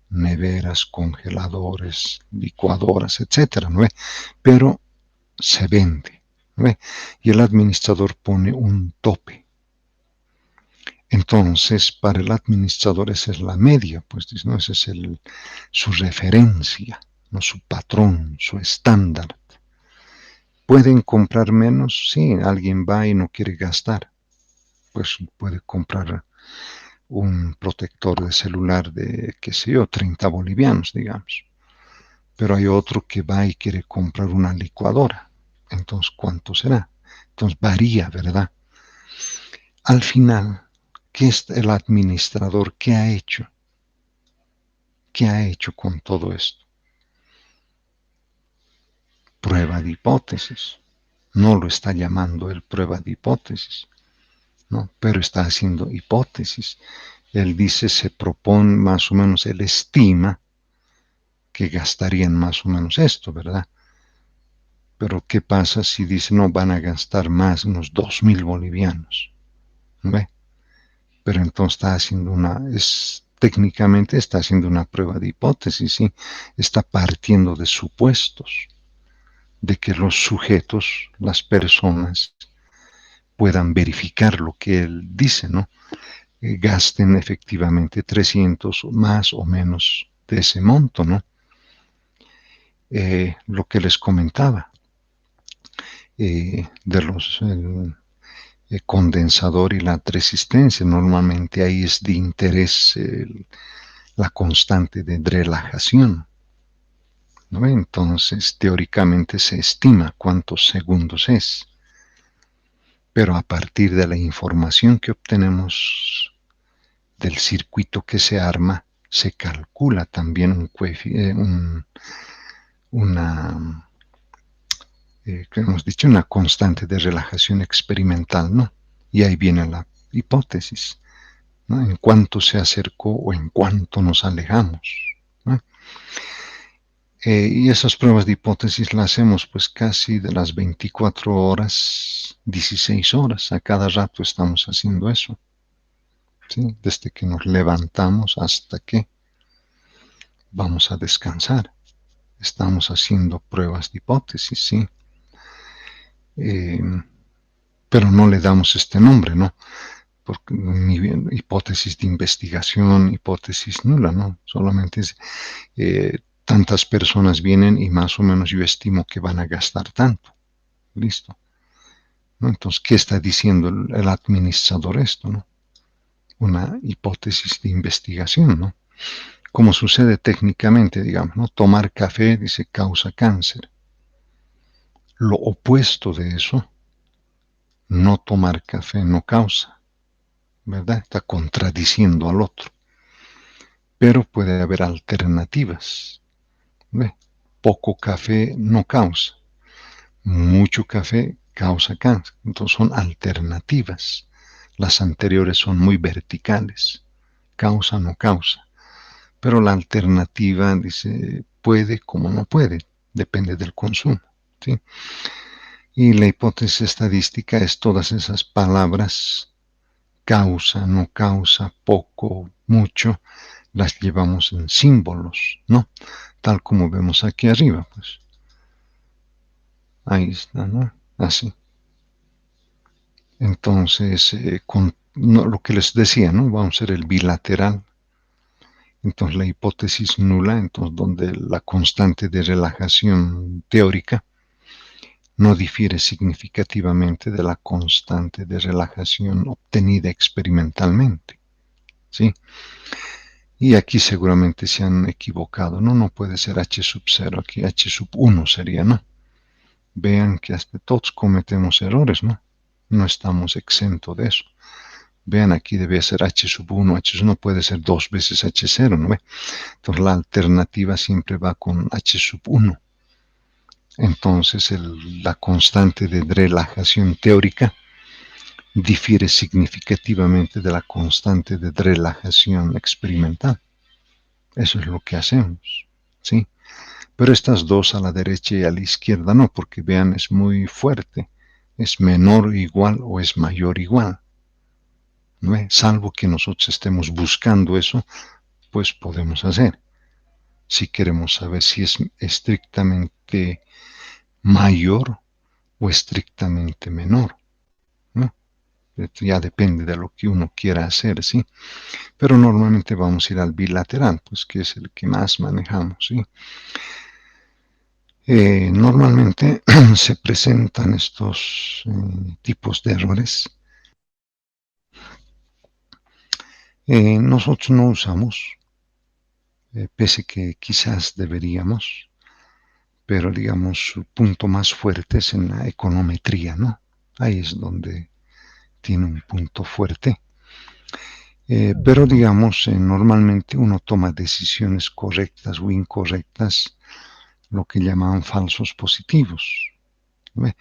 neveras, congeladores, licuadoras, etcétera, ¿no ve? Pero se vende, ¿no ve? Y el administrador pone un tope. Entonces, para el administrador esa es la media, pues ¿no? Esa es su referencia, ¿no? Su patrón, su estándar. ¿Pueden comprar menos? Sí, alguien va y no quiere gastar, pues puede comprar un protector de celular de, qué sé yo, 30 bolivianos, digamos. Pero hay otro que va y quiere comprar una licuadora. Entonces, ¿cuánto será? Entonces varía, ¿verdad? Al final, ¿qué es el administrador? ¿Qué ha hecho? ¿Qué ha hecho con todo esto? Prueba de hipótesis. No lo está llamando él prueba de hipótesis, ¿no? Pero está haciendo hipótesis. Él dice, se propone más o menos, él estima que gastarían más o menos esto, ¿verdad? Pero ¿qué pasa si dice, no, van a gastar más, unos 2.000 bolivianos? ¿Ve? Pero entonces está haciendo técnicamente está haciendo una prueba de hipótesis, ¿sí? Está partiendo de supuestos de que los sujetos, las personas, puedan verificar lo que él dice, ¿no? Gasten efectivamente 300 más o menos de ese monto, ¿no? Lo que les comentaba, de los condensador y la resistencia, normalmente ahí es de interés la constante de relajación, ¿no? Entonces, teóricamente se estima cuántos segundos es, pero a partir de la información que obtenemos del circuito que se arma, se calcula también una, que hemos dicho, una constante de relajación experimental, ¿no? Y ahí viene la hipótesis, ¿no? En cuánto se acercó o en cuánto nos alejamos, ¿no? Y esas pruebas de hipótesis las hacemos pues casi de las 24 horas, 16 horas, a cada rato estamos haciendo eso, ¿sí? Desde que nos levantamos hasta que vamos a descansar. Estamos haciendo pruebas de hipótesis, ¿sí? Eh, pero no le damos este nombre, ¿no? Porque ni hipótesis de investigación, hipótesis nula, ¿no? Solamente es tantas personas vienen y más o menos yo estimo que van a gastar tanto. Listo, ¿no? Entonces, ¿qué está diciendo el administrador esto, no? Una hipótesis de investigación, ¿no? Como sucede técnicamente, digamos, ¿no? Tomar café, dice, causa cáncer. Lo opuesto de eso, no tomar café no causa, ¿verdad? Está contradiciendo al otro. Pero puede haber alternativas, ¿ve? Poco café no causa, mucho café causa cáncer. Entonces son alternativas. Las anteriores son muy verticales, causa no causa. Pero la alternativa dice puede como no puede, depende del consumo, ¿sí? Y la hipótesis estadística es todas esas palabras, causa, no causa, poco, mucho, las llevamos en símbolos, ¿no? Tal como vemos aquí arriba, pues. Ahí está, ¿no? Así. Entonces, lo que les decía, ¿no? Vamos a ser el bilateral. Entonces, la hipótesis nula, entonces, donde la constante de relajación teórica no difiere significativamente de la constante de relajación obtenida experimentalmente, ¿sí? Y aquí seguramente se han equivocado, ¿no? No puede ser h sub 0, aquí h sub 1 sería, ¿no? Vean que hasta todos cometemos errores, ¿no? No estamos exentos de eso. Vean, aquí debe ser h sub 1, h sub 1 puede ser 2 veces h0, ¿no? Entonces la alternativa siempre va con h sub 1. Entonces la constante de relajación teórica difiere significativamente de la constante de relajación experimental. Eso es lo que hacemos, ¿sí? Pero estas dos a la derecha y a la izquierda no, porque vean, es muy fuerte. Es menor o igual o es mayor o igual, ¿no? Salvo que nosotros estemos buscando eso, pues podemos hacer. Si queremos saber si es estrictamente mayor o estrictamente menor, ¿no? Esto ya depende de lo que uno quiera hacer, ¿sí? Pero normalmente vamos a ir al bilateral, pues que es el que más manejamos, ¿sí? Normalmente se presentan estos tipos de errores. Nosotros no usamos, pese que quizás deberíamos, pero digamos su punto más fuerte es en la econometría, ¿no? Ahí es donde tiene un punto fuerte. Pero digamos, normalmente uno toma decisiones correctas o incorrectas, lo que llaman falsos positivos. ¿Ve?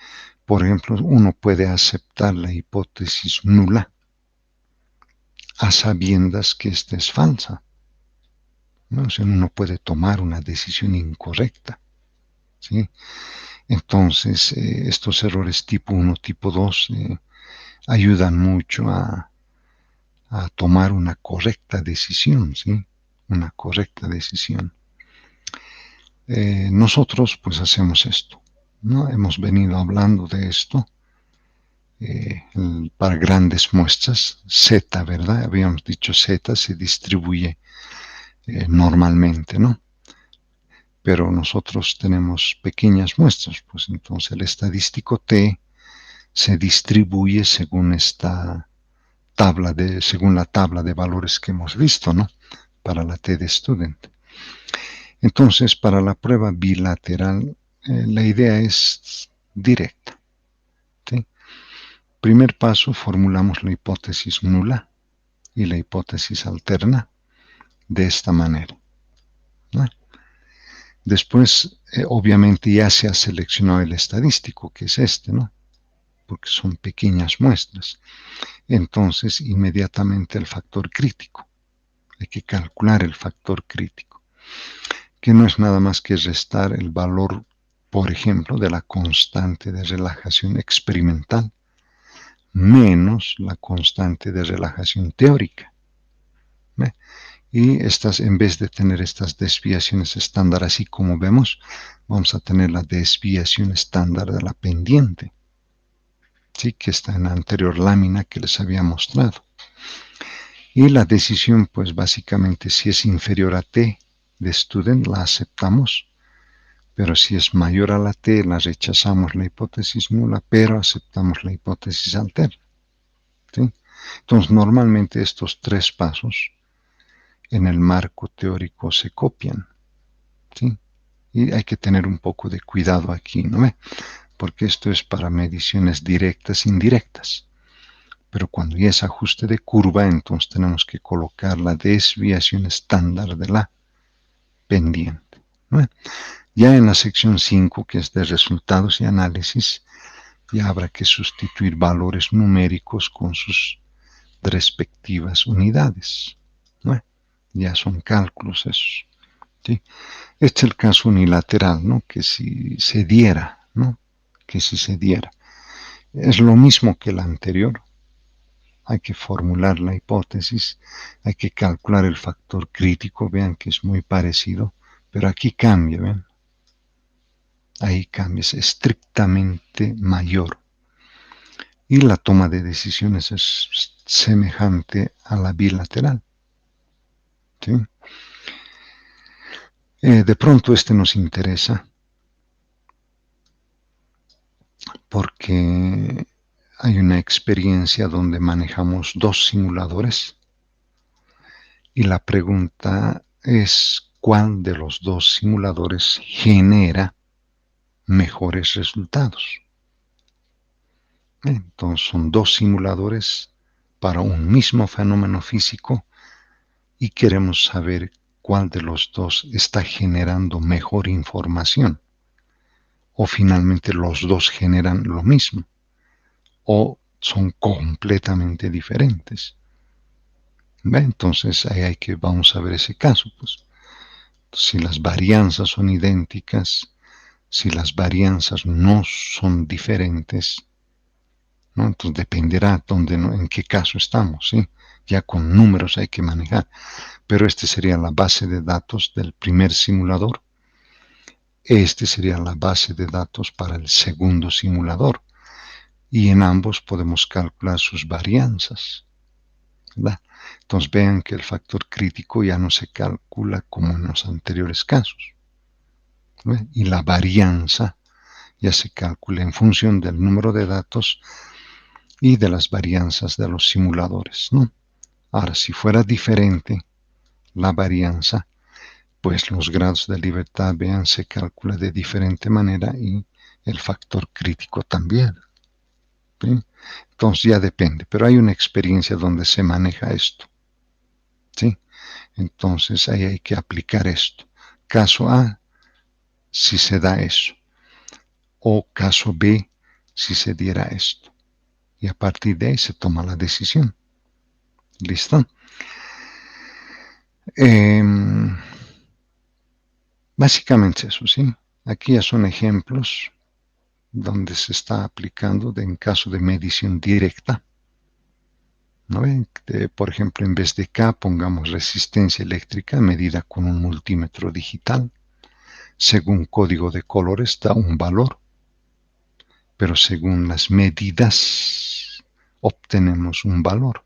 Por ejemplo, uno puede aceptar la hipótesis nula a sabiendas que esta es falsa, ¿no? O sea, uno puede tomar una decisión incorrecta, ¿sí? Entonces, estos errores tipo 1, tipo 2 ayudan mucho a tomar una correcta decisión, ¿sí? Una correcta decisión. Nosotros pues hacemos esto, ¿no? Hemos venido hablando de esto para grandes muestras. Z, ¿verdad? Habíamos dicho Z se distribuye normalmente, ¿no? Pero nosotros tenemos pequeñas muestras, pues entonces el estadístico T se distribuye según según la tabla de valores que hemos visto, ¿no? Para la T de student. Entonces, para la prueba bilateral, la idea es directa, ¿sí? Primer paso, formulamos la hipótesis nula y la hipótesis alterna de esta manera, ¿no? Después, obviamente, ya se ha seleccionado el estadístico, que es este, ¿no? Porque son pequeñas muestras. Entonces, inmediatamente el factor crítico. Hay que calcular el factor crítico, que no es nada más que restar el valor, por ejemplo, de la constante de relajación experimental menos la constante de relajación teórica. ¿Ve? Y estas, en vez de tener estas desviaciones estándar así como vemos, vamos a tener la desviación estándar de la pendiente, ¿sí? Que está en la anterior lámina que les había mostrado. Y la decisión, pues básicamente, si es inferior a t de student, la aceptamos, pero si es mayor a la t, la rechazamos la hipótesis nula, pero aceptamos la hipótesis alterna, ¿sí? Entonces, normalmente estos tres pasos en el marco teórico se copian, ¿sí? Y hay que tener un poco de cuidado aquí, ¿no ve? Porque esto es para mediciones directas e indirectas. Pero cuando ya es ajuste de curva, entonces tenemos que colocar la desviación estándar de la pendiente, ¿no? Ya en la sección 5, que es de resultados y análisis, ya habrá que sustituir valores numéricos con sus respectivas unidades, ¿no? Ya son cálculos esos, ¿sí? Este es el caso unilateral, ¿no? Que si se diera, ¿no? Que si se diera. Es lo mismo que el anterior. Hay que formular la hipótesis, hay que calcular el factor crítico, vean que es muy parecido, pero aquí cambia, ¿ven? Ahí cambia, es estrictamente mayor. Y la toma de decisiones es semejante a la bilateral. ¿Sí? De pronto nos interesa porque hay una experiencia donde manejamos 2 simuladores y la pregunta es cuál de los 2 simuladores genera mejores resultados. Entonces son 2 simuladores para un mismo fenómeno físico y queremos saber cuál de los 2 está generando mejor información. O finalmente los 2 generan lo mismo. O son completamente diferentes. Entonces ahí vamos a ver ese caso. Pues, si las varianzas son idénticas, si las varianzas no son diferentes, ¿no? Entonces dependerá en qué caso estamos, ¿sí? Ya con números hay que manejar. Pero sería la base de datos del primer simulador. Sería la base de datos para el segundo simulador. Y en ambos podemos calcular sus varianzas, ¿verdad? Entonces vean que el factor crítico ya no se calcula como en los anteriores casos, ¿verdad? Y la varianza ya se calcula en función del número de datos y de las varianzas de los simuladores, ¿no? Ahora, si fuera diferente la varianza, pues los grados de libertad, vean, se calcula de diferente manera y el factor crítico también. ¿Sí? Entonces ya depende, pero hay una experiencia donde se maneja esto. ¿Sí? Entonces ahí hay que aplicar esto. Caso A, si se da eso. O caso B, si se diera esto. Y a partir de ahí se toma la decisión. ¿Listo? Básicamente eso, ¿sí? Aquí ya son ejemplos donde se está aplicando en caso de medición directa. ¿No ven? Por ejemplo, en vez de K pongamos resistencia eléctrica medida con un multímetro digital. Según código de colores da un valor, pero según las medidas obtenemos un valor,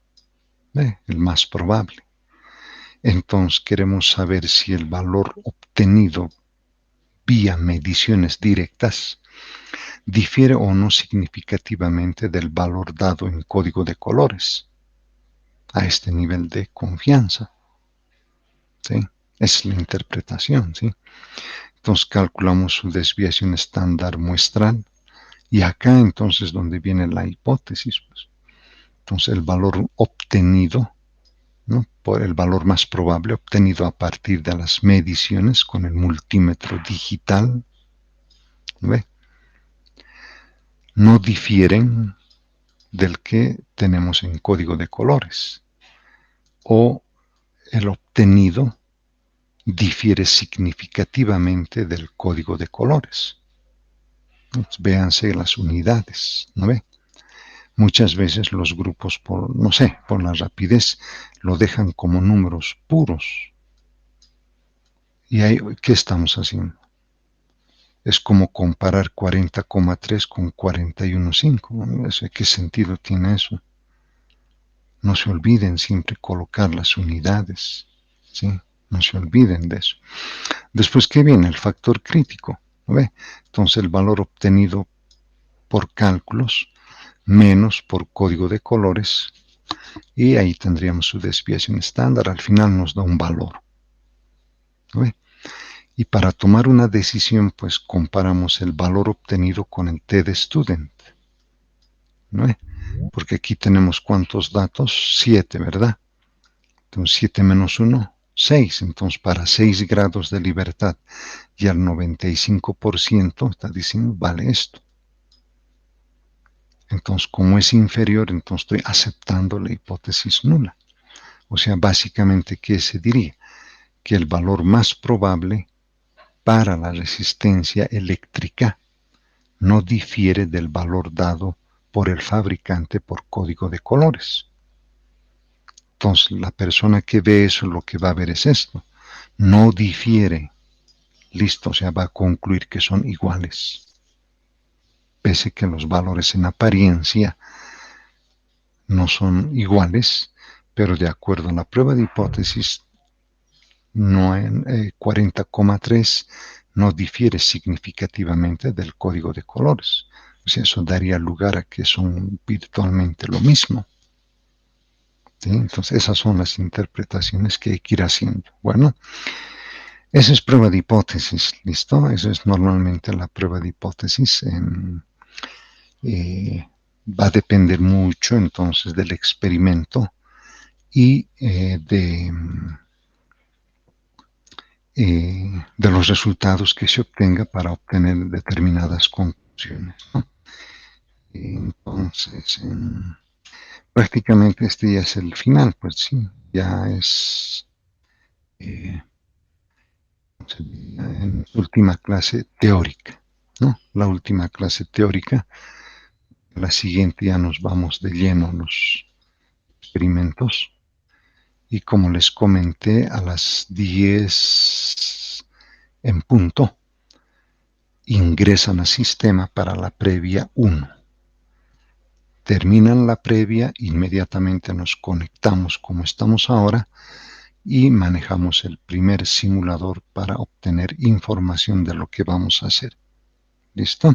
el más probable. Entonces queremos saber si el valor obtenido vía mediciones directas difiere o no significativamente del valor dado en código de colores a este nivel de confianza. ¿Sí? Es la interpretación. ¿Sí? Entonces calculamos su desviación estándar muestral y acá entonces donde viene la hipótesis. Pues. Entonces el valor obtenido, ¿no? Por el valor más probable obtenido a partir de las mediciones con el multímetro digital, ¿ve? No difieren del que tenemos en código de colores, o el obtenido difiere significativamente del código de colores. Entonces, véanse las unidades, ¿no ve? Muchas veces los grupos, no sé, por la rapidez, lo dejan como números puros. ¿Y ahí qué estamos haciendo? Es como comparar 40,3 con 41,5. ¿Qué sentido tiene eso? No se olviden siempre colocar las unidades, ¿sí? No se olviden de eso. Después, ¿qué viene? El factor crítico, ¿no ve? Entonces, el valor obtenido por cálculos menos por código de colores, y ahí tendríamos su desviación estándar. Al final nos da un valor, ¿no ve? Y para tomar una decisión, pues comparamos el valor obtenido con el t de student, ¿no ve? Porque aquí tenemos ¿cuántos datos? 7, ¿verdad? Entonces 7 menos 1, 6. Entonces para 6 grados de libertad y al 95% está diciendo vale esto. Entonces como es inferior, entonces estoy aceptando la hipótesis nula. O sea, básicamente, ¿qué se diría? Que el valor más probable para la resistencia eléctrica no difiere del valor dado por el fabricante por código de colores. Entonces, la persona que ve eso, lo que va a ver es esto. No difiere. Listo, o sea, va a concluir que son iguales. Pese que los valores en apariencia no son iguales, pero de acuerdo a la prueba de hipótesis, 40,3 no difiere significativamente del código de colores. O sea, eso daría lugar a que son virtualmente lo mismo. ¿Sí? Entonces, esas son las interpretaciones que hay que ir haciendo. Bueno, esa es prueba de hipótesis, ¿listo? Eso es normalmente la prueba de hipótesis. Va a depender mucho entonces del experimento y de los resultados que se obtenga para obtener determinadas conclusiones, ¿no? Entonces, prácticamente este ya es el final, pues sí, ya es en última clase teórica, ¿no? La última clase teórica. La siguiente ya nos vamos de lleno a los experimentos. Y como les comenté, a las 10 en punto, ingresan al sistema para la previa 1. Terminan la previa, inmediatamente nos conectamos como estamos ahora y manejamos el primer simulador para obtener información de lo que vamos a hacer. ¿Listo?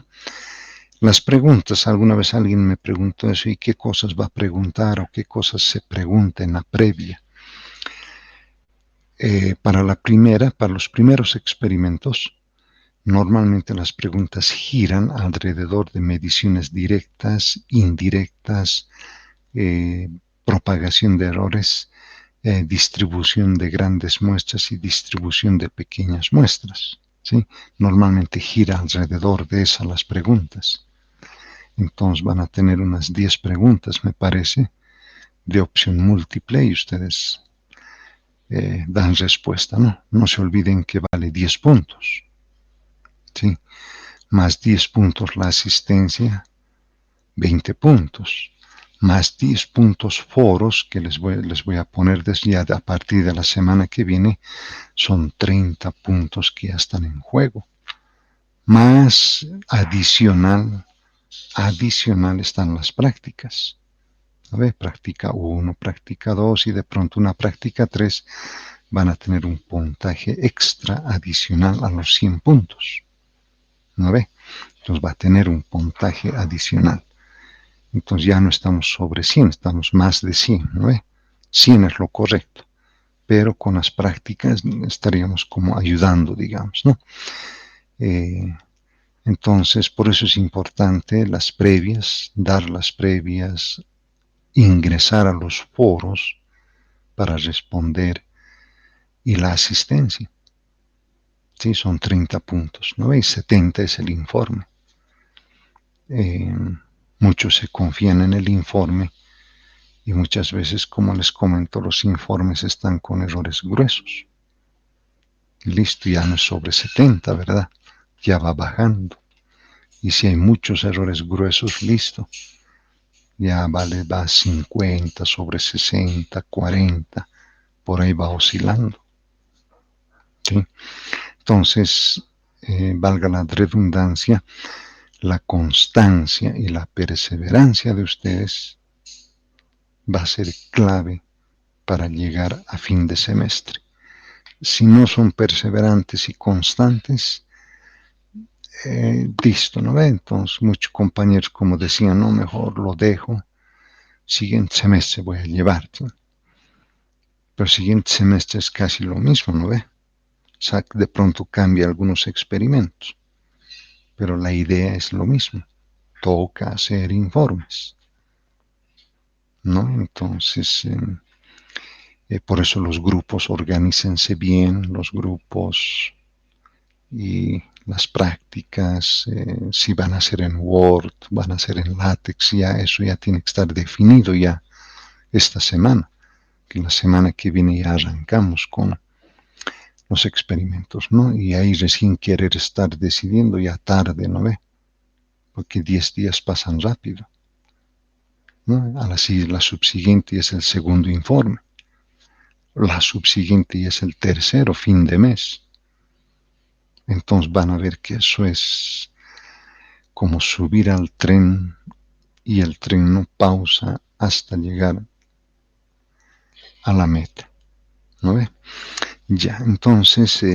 Las preguntas, alguna vez alguien me preguntó eso, ¿y qué cosas va a preguntar o qué cosas se pregunta en la previa? Para los primeros experimentos, normalmente las preguntas giran alrededor de mediciones directas, indirectas, propagación de errores, distribución de grandes muestras y distribución de pequeñas muestras, ¿sí? Normalmente gira alrededor de esas las preguntas. Entonces van a tener unas 10 preguntas, me parece, de opción múltiple y ustedes dan respuesta, ¿no? No se olviden que vale 10 puntos, ¿sí? Más 10 puntos la asistencia, 20 puntos. Más 10 puntos foros que les voy a poner desde ya a partir de la semana que viene, son 30 puntos que ya están en juego. Más adicional están las prácticas. A ver, práctica 1, práctica 2 y de pronto una práctica 3 van a tener un puntaje extra adicional a los 100 puntos. ¿No ve? Entonces va a tener un puntaje adicional. Entonces ya no estamos sobre 100, estamos más de 100, ¿no ve? 100 es lo correcto, pero con las prácticas estaríamos como ayudando, digamos, ¿no? Entonces, por eso es importante las previas, dar las previas, ingresar a los foros para responder y la asistencia. Sí, son 30 puntos, ¿no veis? 70 es el informe. Muchos se confían en el informe y muchas veces, como les comento, los informes están con errores gruesos. Listo, ya no es sobre 70, ¿verdad? Ya va bajando. Y si hay muchos errores gruesos, listo. Ya va 50 sobre 60, 40, por ahí va oscilando. ¿Sí? Entonces, valga la redundancia, la constancia y la perseverancia de ustedes va a ser clave para llegar a fin de semestre. Si no son perseverantes y constantes, listo, ¿no ve? Entonces muchos compañeros como decían, no, mejor lo dejo, siguiente semestre voy a llevar, ¿sí? Pero siguiente semestre es casi lo mismo, ¿no ve? O sea, de pronto cambia algunos experimentos, pero la idea es lo mismo, toca hacer informes, ¿no? Entonces, por eso los grupos, organícense bien, los grupos y las prácticas, si van a ser en Word, van a ser en LaTeX, ya eso ya tiene que estar definido ya esta semana, que la semana que viene ya arrancamos con los experimentos, ¿no? Y ahí recién querer estar decidiendo ya tarde, ¿no ve? Porque 10 días pasan rápido, ¿no? A la subsiguiente es el segundo informe, la subsiguiente es el tercero, fin de mes. Entonces van a ver que eso es como subir al tren y el tren no pausa hasta llegar a la meta. ¿No ve? Ya, entonces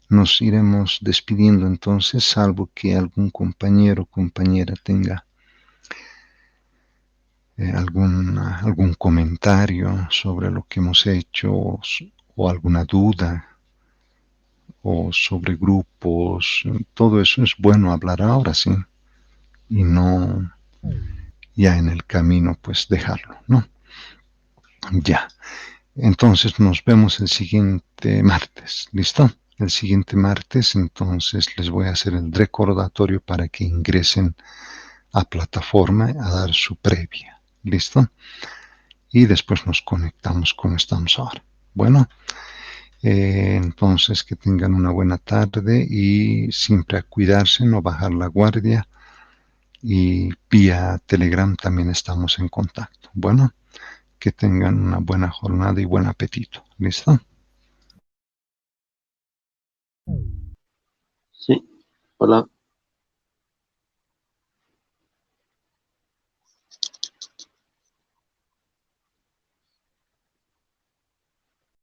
nos iremos despidiendo entonces, salvo que algún compañero o compañera tenga algún comentario sobre lo que hemos hecho o alguna duda o sobre grupos. Todo eso es bueno hablar ahora, sí, y no ya en el camino pues dejarlo, ¿no? Ya, entonces nos vemos el siguiente martes, ¿listo? El siguiente martes entonces les voy a hacer el recordatorio para que ingresen a plataforma a dar su previa, ¿listo? Y después nos conectamos como estamos ahora. Bueno, entonces que tengan una buena tarde y siempre a cuidarse, no bajar la guardia, y vía Telegram también estamos en contacto. Bueno, que tengan una buena jornada y buen apetito. ¿Listo? Sí. Hola.